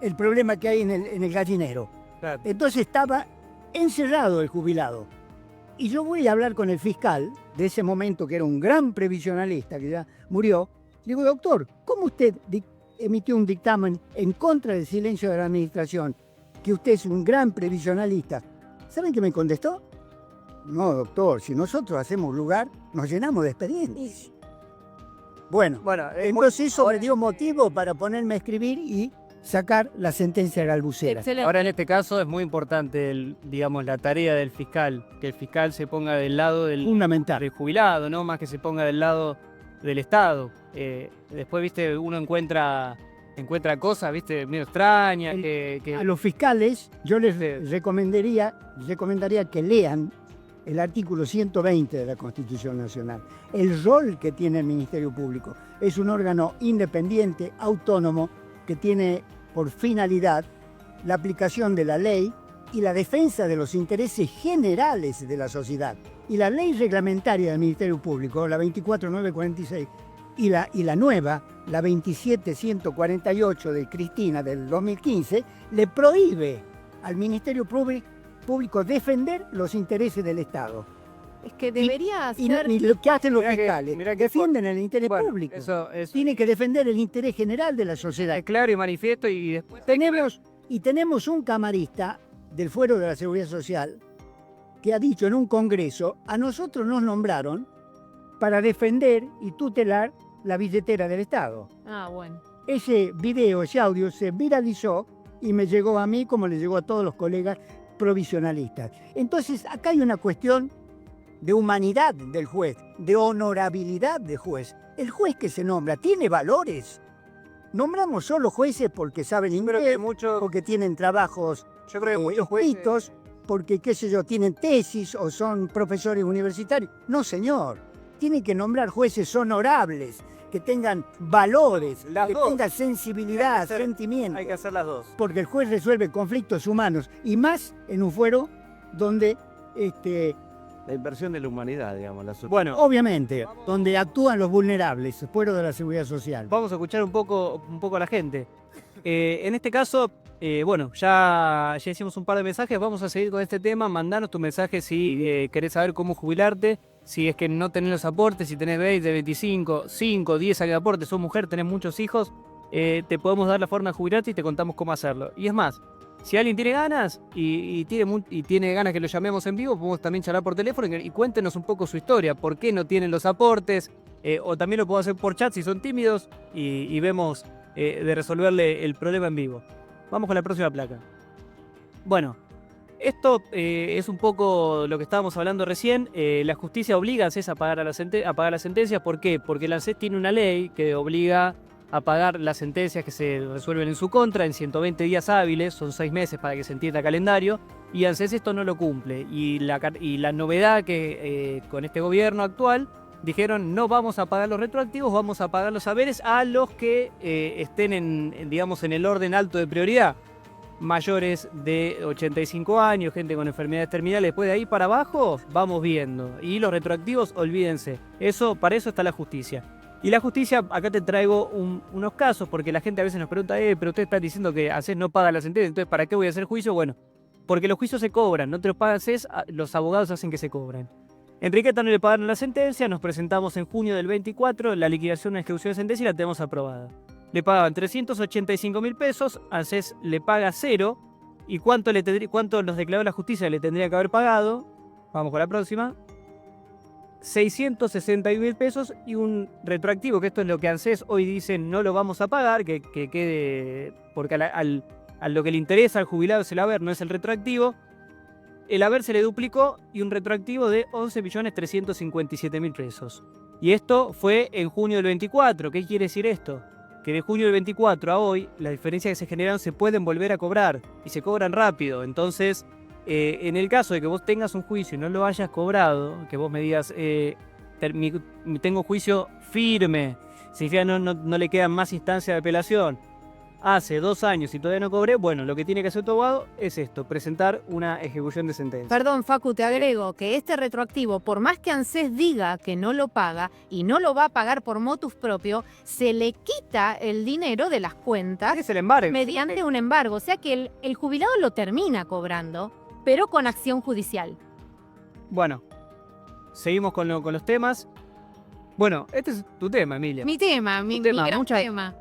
el problema que hay en el gallinero. Claro. Entonces estaba encerrado el jubilado. Y yo voy a hablar con el fiscal de ese momento, que era un gran previsionalista, que ya murió. Digo, doctor, ¿cómo usted emitió un dictamen en contra del silencio de la administración? Que usted es un gran previsionalista. ¿Saben qué me contestó? No, doctor, si nosotros hacemos lugar, nos llenamos de expedientes. Bueno, entonces eso me dio motivo para ponerme a escribir y sacar la sentencia galbucera. Excelente. Ahora en este caso es muy importante, digamos, la tarea del fiscal, que el fiscal se ponga del lado del Fundamental. jubilado, ¿no? Más que se ponga del lado del Estado. Después, viste, uno encuentra cosas, viste, medio extrañas, A los fiscales yo les recomendaría que lean el artículo 120 de la Constitución Nacional. El rol que tiene el Ministerio Público es un órgano independiente, autónomo, que tiene por finalidad la aplicación de la ley y la defensa de los intereses generales de la sociedad. Y la ley reglamentaria del Ministerio Público, la 24946, y la nueva, la 27148 de Cristina del 2015, le prohíbe al Ministerio Público defender los intereses del Estado. Es que debería Y ser... lo que hacen los Mirá que- fiscales, mirá que defienden el interés Bueno, público. eso Tiene que defender el interés general de la sociedad. es claro y manifiesto y después Tenemos un camarista del Fuero de la Seguridad Social que ha dicho en un congreso, a nosotros nos nombraron para defender y tutelar la billetera del Estado. Ah, bueno. Ese video, ese audio se viralizó y me llegó a mí como le llegó a todos los colegas provisionalistas. Entonces, acá hay una cuestión de humanidad del juez, de honorabilidad del juez. El juez que se nombra tiene valores. Nombramos solo jueces porque saben inglés, porque tienen trabajos yo creo que muchos jueces escritos, porque, qué sé yo, tienen tesis o son profesores universitarios. No, señor. Tienen que nombrar jueces honorables, que tengan valores, Las que dos. tengan sensibilidad, Hay que hacer- sentimiento. hay que hacer las dos. Porque el juez resuelve conflictos humanos, y más en un fuero donde, La inversión de la humanidad, digamos. Bueno, obviamente, donde actúan los vulnerables, fuero de la seguridad social. vamos a escuchar un poco a la gente. En este caso, bueno, ya hicimos un par de mensajes, vamos a seguir con este tema. Mandanos tu mensaje si querés saber cómo jubilarte, si es que no tenés los aportes, si tenés 20, 25, 5, 10 años de aportes, sos mujer, tenés muchos hijos, te podemos dar la forma de jubilarte y te contamos cómo hacerlo. Y es más, si alguien tiene ganas y tiene ganas que lo llamemos en vivo, podemos también charlar por teléfono y cuéntenos un poco su historia, por qué no tienen los aportes, o también lo puedo hacer por chat si son tímidos y vemos de resolverle el problema en vivo. Vamos con la próxima placa. Bueno, esto es un poco lo que estábamos hablando recién. La justicia obliga a ANSES a pagar las sentencias. ¿Por qué? Porque el ANSES tiene una ley que obliga a pagar las sentencias que se resuelven en su contra en 120 días hábiles, son 6 meses para que se entienda calendario, y ANSES esto no lo cumple. Y la novedad que con este gobierno actual dijeron no vamos a pagar los retroactivos, vamos a pagar los haberes a los que estén digamos, en el orden alto de prioridad. Mayores de 85 años, gente con enfermedades terminales, después de ahí para abajo vamos viendo. Y los retroactivos, olvídense. Para eso está la justicia. Y la justicia, acá te traigo unos casos, porque la gente a veces nos pregunta, pero usted está diciendo que ANSES no paga la sentencia, entonces ¿para qué voy a hacer juicio? Bueno, porque los juicios se cobran, no te los paga ANSES, los abogados hacen que se cobren. Enriqueta no le pagaron la sentencia, nos presentamos en junio del 24, la liquidación de ejecución de sentencia y la tenemos aprobada. Le pagaban 385.000 pesos, ANSES le paga 0, ¿y cuánto nos declaró la justicia le tendría que haber pagado? Vamos con la próxima. 661.000 pesos y un retroactivo, que esto es lo que ANSES hoy dice no lo vamos a pagar, que quede, porque a lo que le interesa al jubilado es el haber, no es el retroactivo. El haber se le duplicó y un retroactivo de 11.357.000 pesos. Y esto fue en junio del 24. ¿Qué quiere decir esto? Que de junio del 24 a hoy, las diferencias que se generaron se pueden volver a cobrar y se cobran rápido. Entonces, en el caso de que vos tengas un juicio y no lo hayas cobrado, que vos me digas, tengo juicio firme, significa no le quedan más instancias de apelación, hace 2 años y todavía no cobré, bueno, lo que tiene que hacer tu abogado es esto, presentar una ejecución de sentencia. Perdón, Facu, te agrego que este retroactivo, por más que ANSES diga que no lo paga y no lo va a pagar por motus propio, se le quita el dinero de las cuentas Es el embargo. mediante un embargo. O sea que el jubilado lo termina cobrando, pero con acción judicial. Bueno, seguimos con los temas. Bueno, este es tu tema, Emilia. Mi tema, mi tema, gran mucha- tema.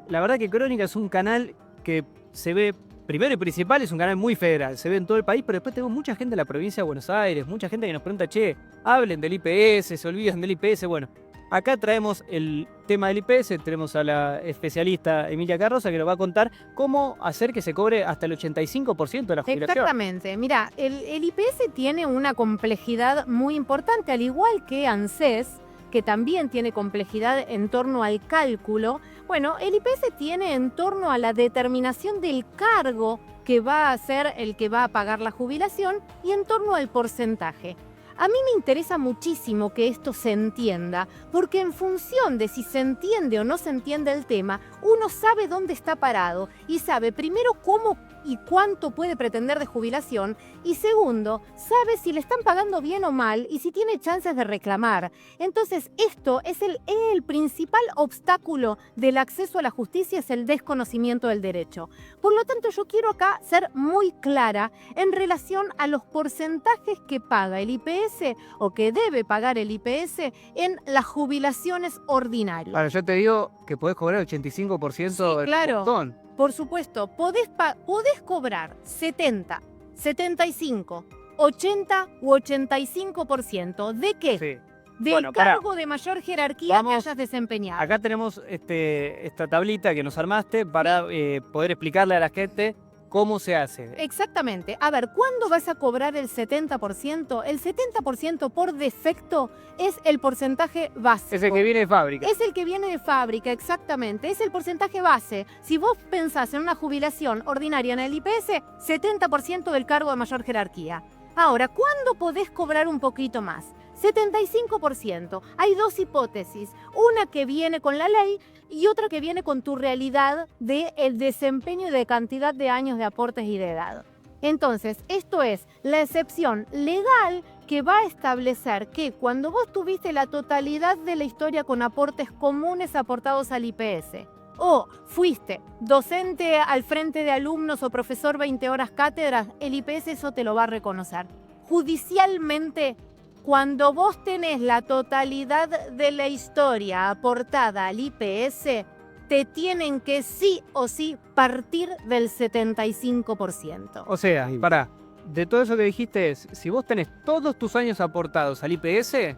La verdad que Crónica es un canal que se ve, primero y principal, es un canal muy federal, se ve en todo el país, pero después tenemos mucha gente de la provincia de Buenos Aires, mucha gente que nos pregunta, che, hablen del IPS, se olvidan del IPS. Bueno, acá traemos el tema del IPS, tenemos a la especialista Emilia Carroza que nos va a contar cómo hacer que se cobre hasta el 85% de la jubilación. Exactamente. Mira, el IPS tiene una complejidad muy importante, al igual que ANSES, que también tiene complejidad en torno al cálculo. Bueno, el IPS tiene en torno a la determinación del cargo que va a ser el que va a pagar la jubilación y en torno al porcentaje. A mí me interesa muchísimo que esto se entienda, porque en función de si se entiende o no se entiende el tema, uno sabe dónde está parado y sabe primero cómo y cuánto puede pretender de jubilación y segundo, sabe si le están pagando bien o mal y si tiene chances de reclamar. Entonces, esto es el principal obstáculo del acceso a la justicia, es el desconocimiento del derecho. Por lo tanto, yo quiero acá ser muy clara en relación a los porcentajes que paga el IPS o que debe pagar el IPS en las jubilaciones ordinarias. Ahora, yo te digo que podés cobrar el 85% del claro. montón. Por supuesto, podés cobrar 70, 75, 80 u 85%. ¿De qué? Sí. Del Bueno, pará. cargo de mayor jerarquía Vamos. que hayas desempeñado. Acá tenemos esta tablita que nos armaste para poder explicarle a la gente cómo se hace. Exactamente. A ver, ¿cuándo vas a cobrar el 70%? El 70% por defecto es el porcentaje básico. Es el que viene de fábrica. Es el que viene de fábrica, exactamente. Es el porcentaje base. Si vos pensás en una jubilación ordinaria en el IPS, 70% del cargo de mayor jerarquía. Ahora, ¿cuándo podés cobrar un poquito más? 75%. Hay dos hipótesis. Una que viene con la ley y otra que viene con tu realidad del desempeño y de cantidad de años de aportes y de edad. Entonces, esto es la excepción legal que va a establecer que cuando vos tuviste la totalidad de la historia con aportes comunes aportados al IPS, o fuiste docente al frente de alumnos o profesor 20 horas cátedras, el IPS eso te lo va a reconocer. Judicialmente, cuando vos tenés la totalidad de la historia aportada al IPS, te tienen que sí o sí partir del 75%. O sea, pará, de todo eso que dijiste es, si vos tenés todos tus años aportados al IPS,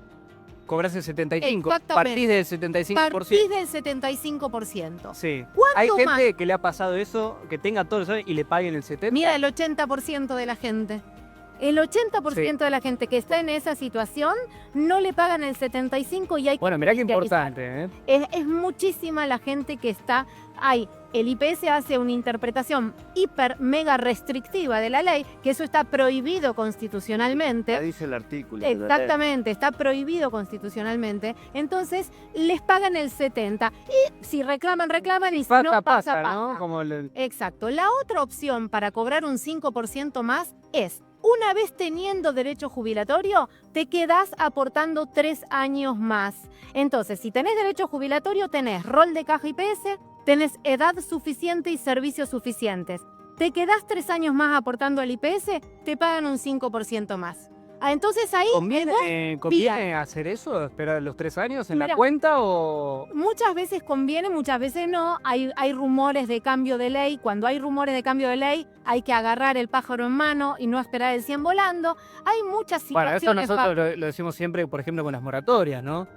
cobrás el 75%. Exactamente. Partís del 75%. Partís del 75%. Sí. ¿Cuánto Hay gente más? que le ha pasado eso, que tenga todos los años y le paguen el 70%. Mira, el 80% de la gente. El 80% de la gente que está en esa situación no le pagan el 75% y hay Bueno, mirá qué que importante, ¿eh? es muchísima la gente que está ahí. El IPS hace una interpretación hiper mega restrictiva de la ley, que eso está prohibido Ya constitucionalmente. dice el artículo. de la ley. Exactamente, está prohibido constitucionalmente. Entonces les pagan el 70% y si reclaman, reclaman y si Pasa, no pasa, pasa. ¿no? Como Exacto. La otra opción para cobrar un 5% más es, una vez teniendo derecho jubilatorio, te quedás aportando 3 años más. Entonces, si tenés derecho jubilatorio, tenés rol de caja IPS, tenés edad suficiente y servicios suficientes. Te quedás 3 años más aportando al IPS, te pagan un 5% más. Entonces ahí ¿Conviene hacer eso? ¿Esperar los 3 años en la Mira. cuenta o...? muchas veces conviene, muchas veces no. Hay rumores de cambio de ley. Cuando hay rumores de cambio de ley, hay que agarrar el pájaro en mano y no esperar el 100 volando. Hay muchas Bueno, situaciones. eso nosotros lo decimos siempre, por ejemplo, con las moratorias, ¿no?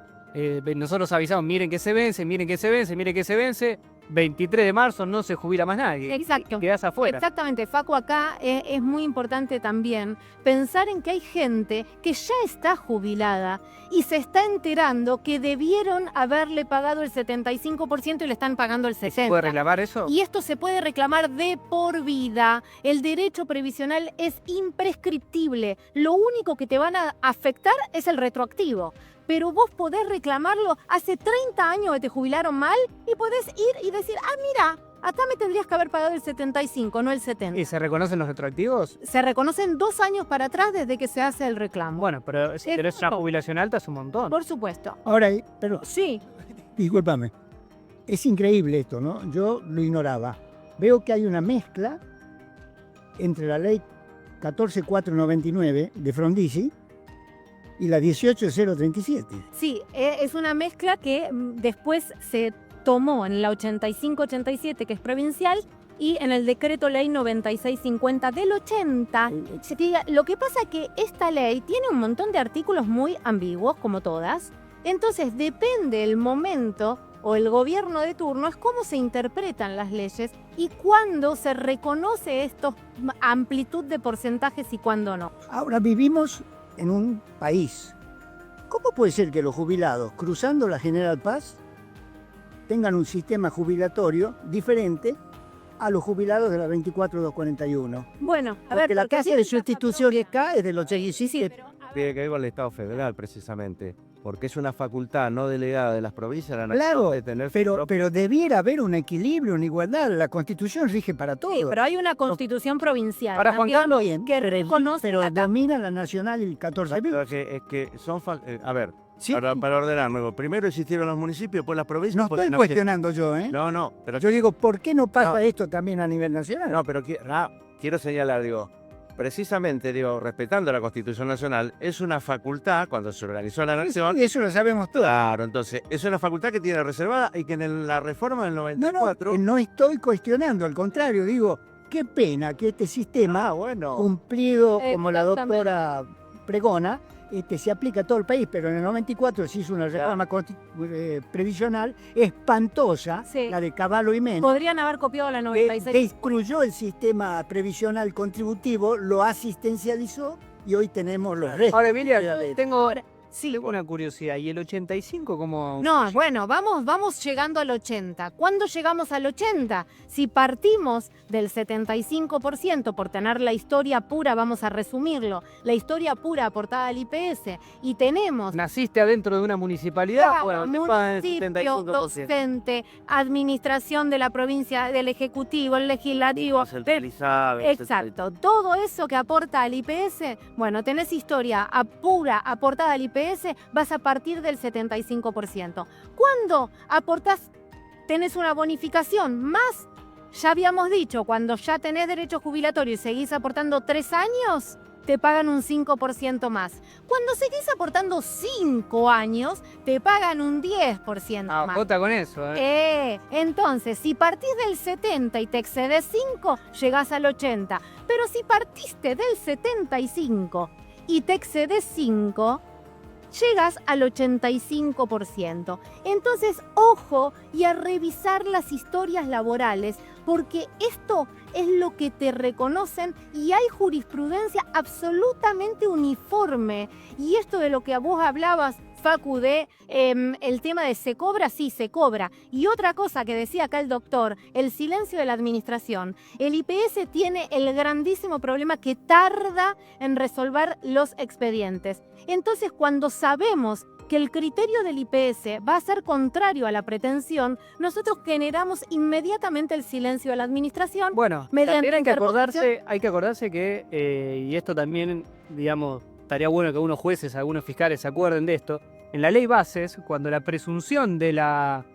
Nosotros avisamos, miren que se vence, miren que se vence, miren que se vence. 23 de marzo no se jubila más nadie. Exacto. Quedás afuera. Exactamente, Facu, acá es muy importante también pensar en que hay gente que ya está jubilada y se está enterando que debieron haberle pagado el 75% y le están pagando el 60%. ¿Puede reclamar eso? Y esto se puede reclamar de por vida. El derecho previsional es imprescriptible. Lo único que te van a afectar es el retroactivo. Pero vos podés reclamarlo hace 30 años que te jubilaron mal y podés ir y decir, mira, acá me tendrías que haber pagado el 75, no el 70. ¿Y se reconocen los retroactivos? Se reconocen 2 años para atrás desde que se hace el reclamo. Bueno, pero si tenés una jubilación alta es un montón. Por supuesto. Ahora, pero Sí. discúlpame, es increíble esto, ¿no? Yo lo ignoraba. Veo que hay una mezcla entre la ley 14499 de Frondizi y la 18037. Sí, es una mezcla que después se tomó en la 85-87, que es provincial, y en el decreto ley 9650 del 80. Lo que pasa es que esta ley tiene un montón de artículos muy ambiguos, como todas. Entonces, depende el momento o el gobierno de turno, es cómo se interpretan las leyes y cuándo se reconoce esta amplitud de porcentajes y cuándo no. Ahora vivimos en un país. ¿Cómo puede ser que los jubilados cruzando la General Paz tengan un sistema jubilatorio diferente a los jubilados de la 24241? Bueno, a Porque ver, la porque tasa así de está sustitución que acá es del 87. pero, a ver, Tiene que ver con el Estado federal, precisamente. Porque es una facultad no delegada de las provincias, la nación Claro, de tener su pero propio- debiera haber un equilibrio, una igualdad. La Constitución rige para todo. sí, pero hay una constitución provincial. Para Juan también, Carlos, bien, que reconoce pero la- domina la nacional el 14. Pero es que son... a ver, Sí, para ordenar nuevo. Primero existieron los municipios, después las provincias... no después estoy la- cuestionando yo, ¿eh? No, pero... Yo digo, ¿por qué no pasa No. esto también a nivel nacional? No, pero quiero señalar, precisamente, respetando la Constitución Nacional, es una facultad, cuando se organizó la nación... Sí, eso lo sabemos todos. Claro, entonces, es una facultad que tiene reservada y que en la reforma del No, 94... no estoy cuestionando, al contrario, digo, qué pena que este sistema bueno. cumplido como la Exactamente. doctora pregona, se aplica a todo el país, pero en el 94 se hizo una reforma previsional espantosa, Sí. la de Cavallo y Menem, Podrían haber copiado la que 96. excluyó el sistema previsional contributivo, lo asistencializó y hoy tenemos los restos. Ahora, Emilia, tengo Sí. una curiosidad. ¿Y el 85 cómo...? No, bueno, vamos llegando al 80. ¿Cuándo llegamos al 80? Si partimos del 75%, por tener la historia pura, vamos a resumirlo, la historia pura aportada al IPS, y tenemos ¿Naciste adentro de una municipalidad? Claro, Bueno, te pagan el municipio, 75%. docente, administración de la provincia, del ejecutivo, el legislativo. Exacto, todo eso que aporta al IPS, bueno, tenés historia pura aportada al IPS, vas a partir del 75%. ¿Cuándo aportás, tenés una bonificación más? Ya habíamos dicho, cuando ya tenés derecho jubilatorio y seguís aportando 3 años, te pagan un 5% más. Cuando seguís aportando 5 años, te pagan un 10% Ah, más. jota con eso, ¿eh? Entonces, si partís del 70 y te excedes 5, llegás al 80. Pero si partiste del 75 y te excedes 5, llegas al 85%. Entonces, ojo y a revisar las historias laborales, porque esto es lo que te reconocen y hay jurisprudencia absolutamente uniforme. Y esto de lo que a vos hablabas, Facu, de el tema de se cobra, sí, se cobra. Y otra cosa que decía acá el doctor, el silencio de la administración. El IPS tiene el grandísimo problema que tarda en resolver los expedientes. Entonces, cuando sabemos que el criterio del IPS va a ser contrario a la pretensión, nosotros generamos inmediatamente el silencio de la administración. Bueno, Mediante también interposición. hay que acordarse que, y esto también, digamos, estaría bueno que algunos jueces, algunos fiscales se acuerden de esto, en la ley bases, cuando la presunción de la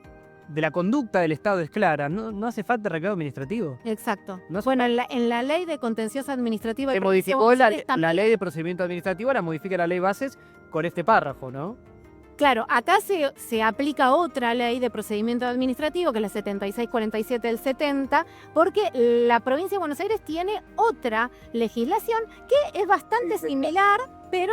conducta del Estado es clara, no hace falta reclamo administrativo. Exacto. No sé. Bueno, en la ley de contencioso administrativa... Se modificó la ley de procedimiento administrativo, ahora modifica la ley bases con este párrafo, ¿no? Claro, acá se aplica otra ley de procedimiento administrativo, que es la 7647 del 70, porque la provincia de Buenos Aires tiene otra legislación que es bastante similar, pero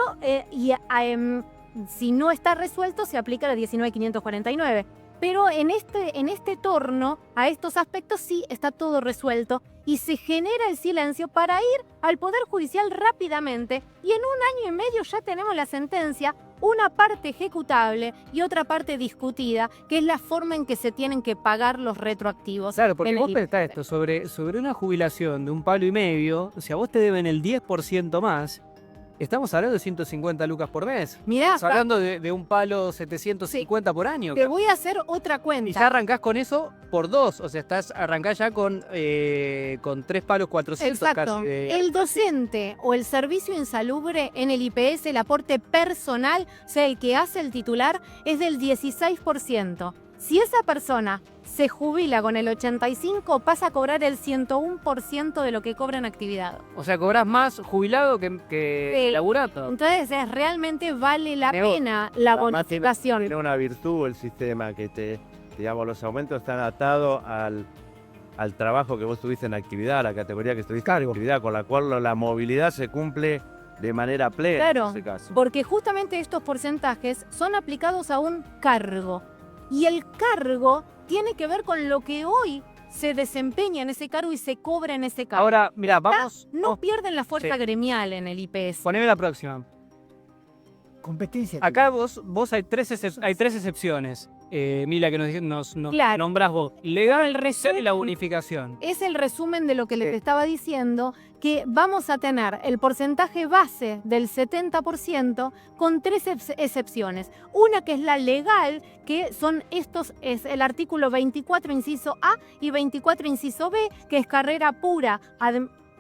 si no está resuelto se aplica la 19549. Pero en este torno a estos aspectos sí está todo resuelto y se genera el silencio para ir al Poder Judicial rápidamente y en un año y medio ya tenemos la sentencia, una parte ejecutable y otra parte discutida, que es la forma en que se tienen que pagar los retroactivos. Claro, porque en vos el pensás IPS. esto, sobre una jubilación de 1,5 palo, si a vos te deben el 10% más, estamos hablando de 150 lucas por mes. Mirá, Estamos hablando de un palo 750 por año. te voy a hacer otra Y ya cuenta. arrancás con eso por 2, o sea, arrancás ya con 3 palos 400 Exacto. casi. El docente o el servicio insalubre en el IPS, el aporte personal, o sea, el que hace el titular, es del 16%. Si esa persona se jubila con el 85%, pasa a cobrar el 101% de lo que cobra en actividad. O sea, cobrás más jubilado que Sí. laburando. Entonces, realmente vale la Negocio. pena la Además, tiene bonificación. una virtud el sistema digamos, los aumentos están atados al trabajo que vos tuviste en actividad, a la categoría que estuviste en actividad, con la cual la movilidad se cumple de manera plena Claro. en ese caso. Porque justamente estos porcentajes son aplicados a un cargo. Y el cargo tiene que ver con lo que hoy se desempeña en ese cargo y se cobra en ese cargo. Ahora, mira, vamos. No pierden la fuerza Sí. gremial en el IPS. Poneme la próxima. Competencia. Acá vos hay tres excepciones. Mila, que nos Claro. nombrás vos. Legal, El resumen- y la bonificación. Es el resumen de lo que les estaba diciendo, que vamos a tener el porcentaje base del 70% con tres excepciones. Una que es la legal, que son estos, es el artículo 24 inciso A y 24 inciso B, que es carrera pura,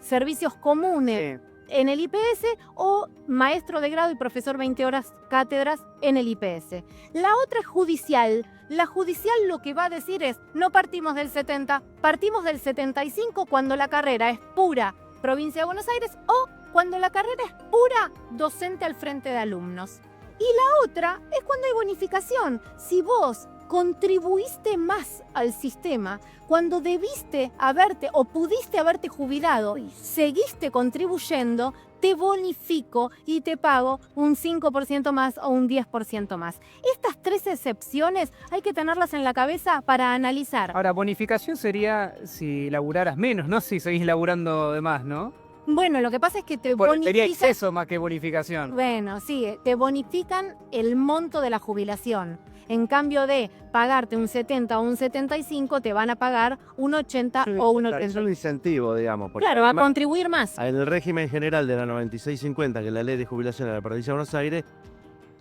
servicios comunes en el IPS o maestro de grado y profesor 20 horas cátedras en el IPS. La otra es judicial. La judicial lo que va a decir es, no partimos del 70, partimos del 75 cuando la carrera es pura provincia de Buenos Aires o cuando la carrera es pura docente al frente de alumnos. Y la otra es cuando hay bonificación. Si vos contribuiste más al sistema, cuando debiste haberte o pudiste haberte jubilado, seguiste contribuyendo, te bonifico y te pago un 5% más o un 10% más. Estas tres excepciones hay que tenerlas en la cabeza para analizar. Ahora, bonificación sería si laburaras menos, no si seguís laburando de más, ¿no? Bueno, lo que pasa es que te Sería bonifican. exceso más que bonificación. Bueno, sí, te bonifican el monto de la jubilación. En cambio de pagarte un 70 o un 75, te van a pagar un 80 o un Es 80. un incentivo, digamos. porque Claro, va a además, contribuir más. en el régimen general de la 9650, que es la ley de jubilación de la provincia de Buenos Aires,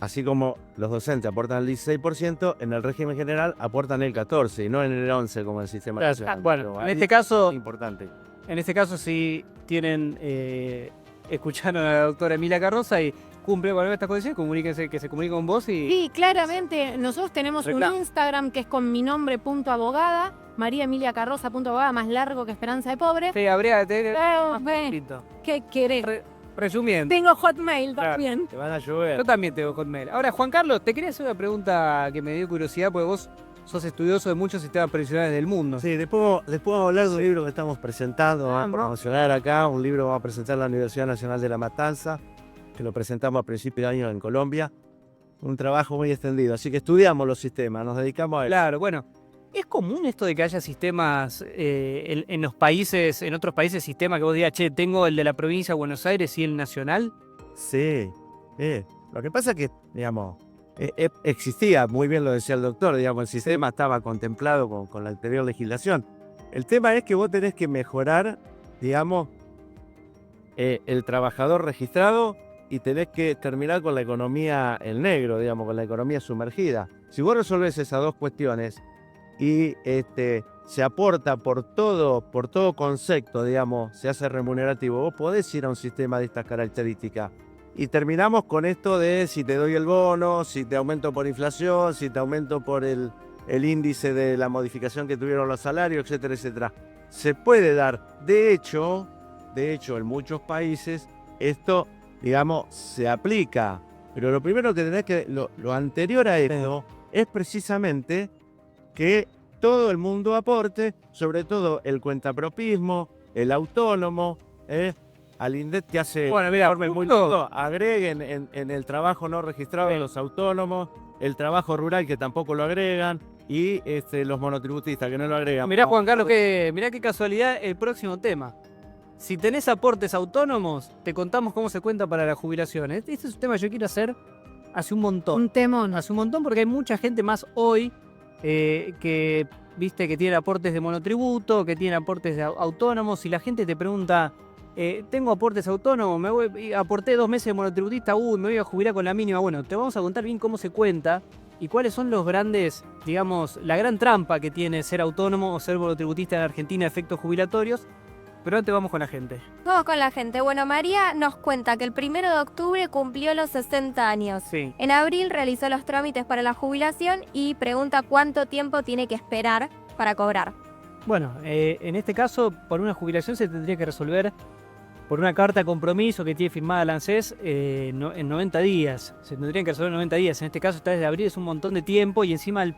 así como los docentes aportan el 16%, en el régimen general aportan el 14% y no en el 11% como el sistema Claro, nacional. bueno, Pero en ahí este caso- es importante. En este caso, si tienen, escucharon a la doctora Emilia Carroza y cumple con estas condiciones, que se comunique con vos y... Sí, claramente. Nosotros tenemos un Reclamo. Instagram que es con mi nombre .abogada, mariaemiliacarroza.abogada, más largo que Esperanza de Pobre. Sí, habría Listo. ¿Qué querés? Resumiendo, Tengo Hotmail Claro. también. Te van a llover. yo también tengo Hotmail. Ahora, Juan Carlos, te quería hacer una pregunta que me dio curiosidad, porque vos sos estudioso de muchos sistemas previsionales del mundo. Sí, después vamos a hablar de un libro que estamos presentando, vamos a ¿no? promocionar acá, un libro que vamos a presentar en la Universidad Nacional de La Matanza, que lo presentamos a principios de año en Colombia, un trabajo muy extendido, así que estudiamos los sistemas, nos dedicamos a eso. Claro, bueno. ¿Es común esto de que haya sistemas en los países, en otros países, sistemas que vos digas, che, tengo el de la provincia de Buenos Aires y el nacional? Sí, lo que pasa es que, digamos, existía, muy bien lo decía el doctor, digamos, el sistema estaba contemplado con la anterior legislación. El tema es que vos tenés que mejorar, digamos, el trabajador registrado y tenés que terminar con la economía en negro, digamos, con la economía sumergida. Si vos resolvés esas dos cuestiones y se aporta por todo concepto, digamos, se hace remunerativo, vos podés ir a un sistema de estas características. Y terminamos con esto de si te doy el bono, si te aumento por inflación, si te aumento por el índice de la modificación que tuvieron los salarios, etcétera, etcétera. Se puede dar. De hecho, en muchos países esto, digamos, se aplica. Pero lo primero que tenés que, lo anterior a esto, es precisamente que todo el mundo aporte, sobre todo el cuentapropismo, el autónomo, al INDEC que hace Bueno, mira, informe muy lindo, agreguen en el trabajo no registrado de los autónomos, el trabajo rural que tampoco lo agregan, y los monotributistas que no lo agregan. Mirá, Juan Carlos, mirá qué casualidad el próximo tema. Si tenés aportes autónomos, te contamos cómo se cuenta para la jubilación. Este es un tema que yo quiero hacer hace un montón. Un temón. Hace un montón porque hay mucha gente más hoy que, viste, que tiene aportes de monotributo, que tiene aportes autónomos. Y la gente te pregunta, tengo aportes autónomos, aporté 2 meses de monotributista, me voy a jubilar con la mínima. Bueno, te vamos a contar bien cómo se cuenta y cuáles son los grandes, digamos, la gran trampa que tiene ser autónomo o ser monotributista en Argentina, efectos jubilatorios. Pero antes vamos con la gente. Vamos con la gente. Bueno, María nos cuenta que el 1 de octubre cumplió los 60 años. Sí. En abril realizó los trámites para la jubilación y pregunta cuánto tiempo tiene que esperar para cobrar. Bueno, en este caso, por una jubilación se tendría que resolver por una carta de compromiso que tiene firmada la ANSES en 90 días. Se tendrían que resolver en 90 días. En este caso está desde abril, es un montón de tiempo y encima el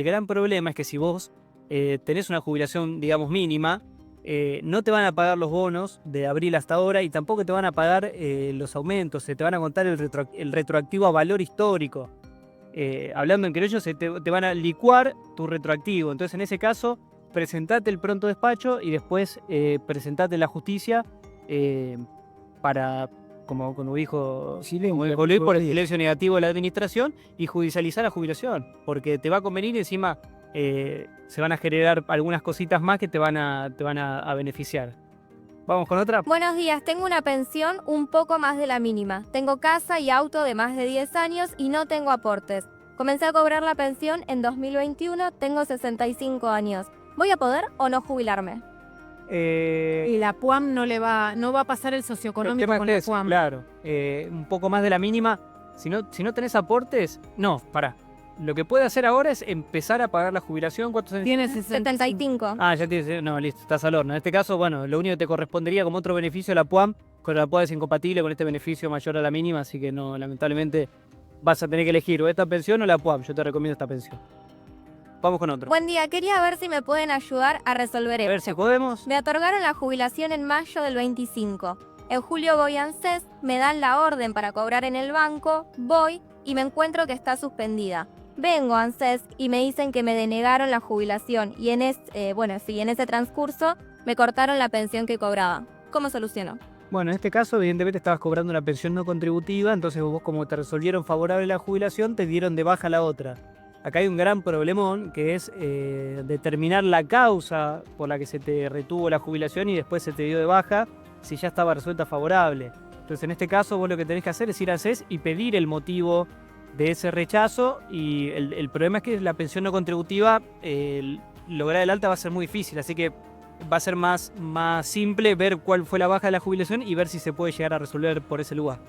gran problema es que si vos tenés una jubilación, digamos, mínima, no te van a pagar los bonos de abril hasta ahora y tampoco te van a pagar los aumentos, se te van a contar el retroactivo a valor histórico. Hablando en criollo, te van a licuar tu retroactivo. Entonces, en ese caso, presentate el pronto despacho y después presentate en la justicia para, como dijo Luis, por el silencio negativo de la administración y judicializar la jubilación. Porque te va a convenir y encima se van a generar algunas cositas más que te van a beneficiar. Vamos con otra. Buenos días, tengo una pensión un poco más de la mínima. Tengo casa y auto de más de 10 años y no tengo aportes. Comencé a cobrar la pensión en 2021, tengo 65 años. ¿Voy a poder o no jubilarme? Y la PUAM no va a pasar el socioeconómico con la PUAM. Claro, un poco más de la mínima. Si no tenés aportes, no, pará. Lo que puede hacer ahora es empezar a pagar la jubilación. ¿Cuántos años? Tiene 75. Ah, ya tienes. No, listo, estás al horno. En este caso, bueno, lo único que te correspondería como otro beneficio de la PUAM, con la PUAM es incompatible con este beneficio mayor a la mínima, así que no, lamentablemente vas a tener que elegir o esta pensión o la PUAM. Yo te recomiendo esta pensión. Vamos con otro. Buen día, quería ver si me pueden ayudar a resolver esto. A ver si podemos. Me otorgaron la jubilación en mayo del 25. En julio voy a ANSES, me dan la orden para cobrar en el banco, voy y me encuentro que está suspendida. Vengo a ANSES y me dicen que me denegaron la jubilación y en ese transcurso me cortaron la pensión que cobraba. ¿Cómo soluciono? Bueno, en este caso, evidentemente estabas cobrando una pensión no contributiva, entonces vos, como te resolvieron favorable la jubilación, te dieron de baja la otra. Acá hay un gran problemón que es determinar la causa por la que se te retuvo la jubilación y después se te dio de baja si ya estaba resuelta favorable. Entonces, en este caso, vos lo que tenés que hacer es ir a ANSES y pedir el motivo de ese rechazo y el problema es que la pensión no contributiva, lograr el alta va a ser muy difícil, así que va a ser más simple ver cuál fue la baja de la jubilación y ver si se puede llegar a resolver por ese lugar.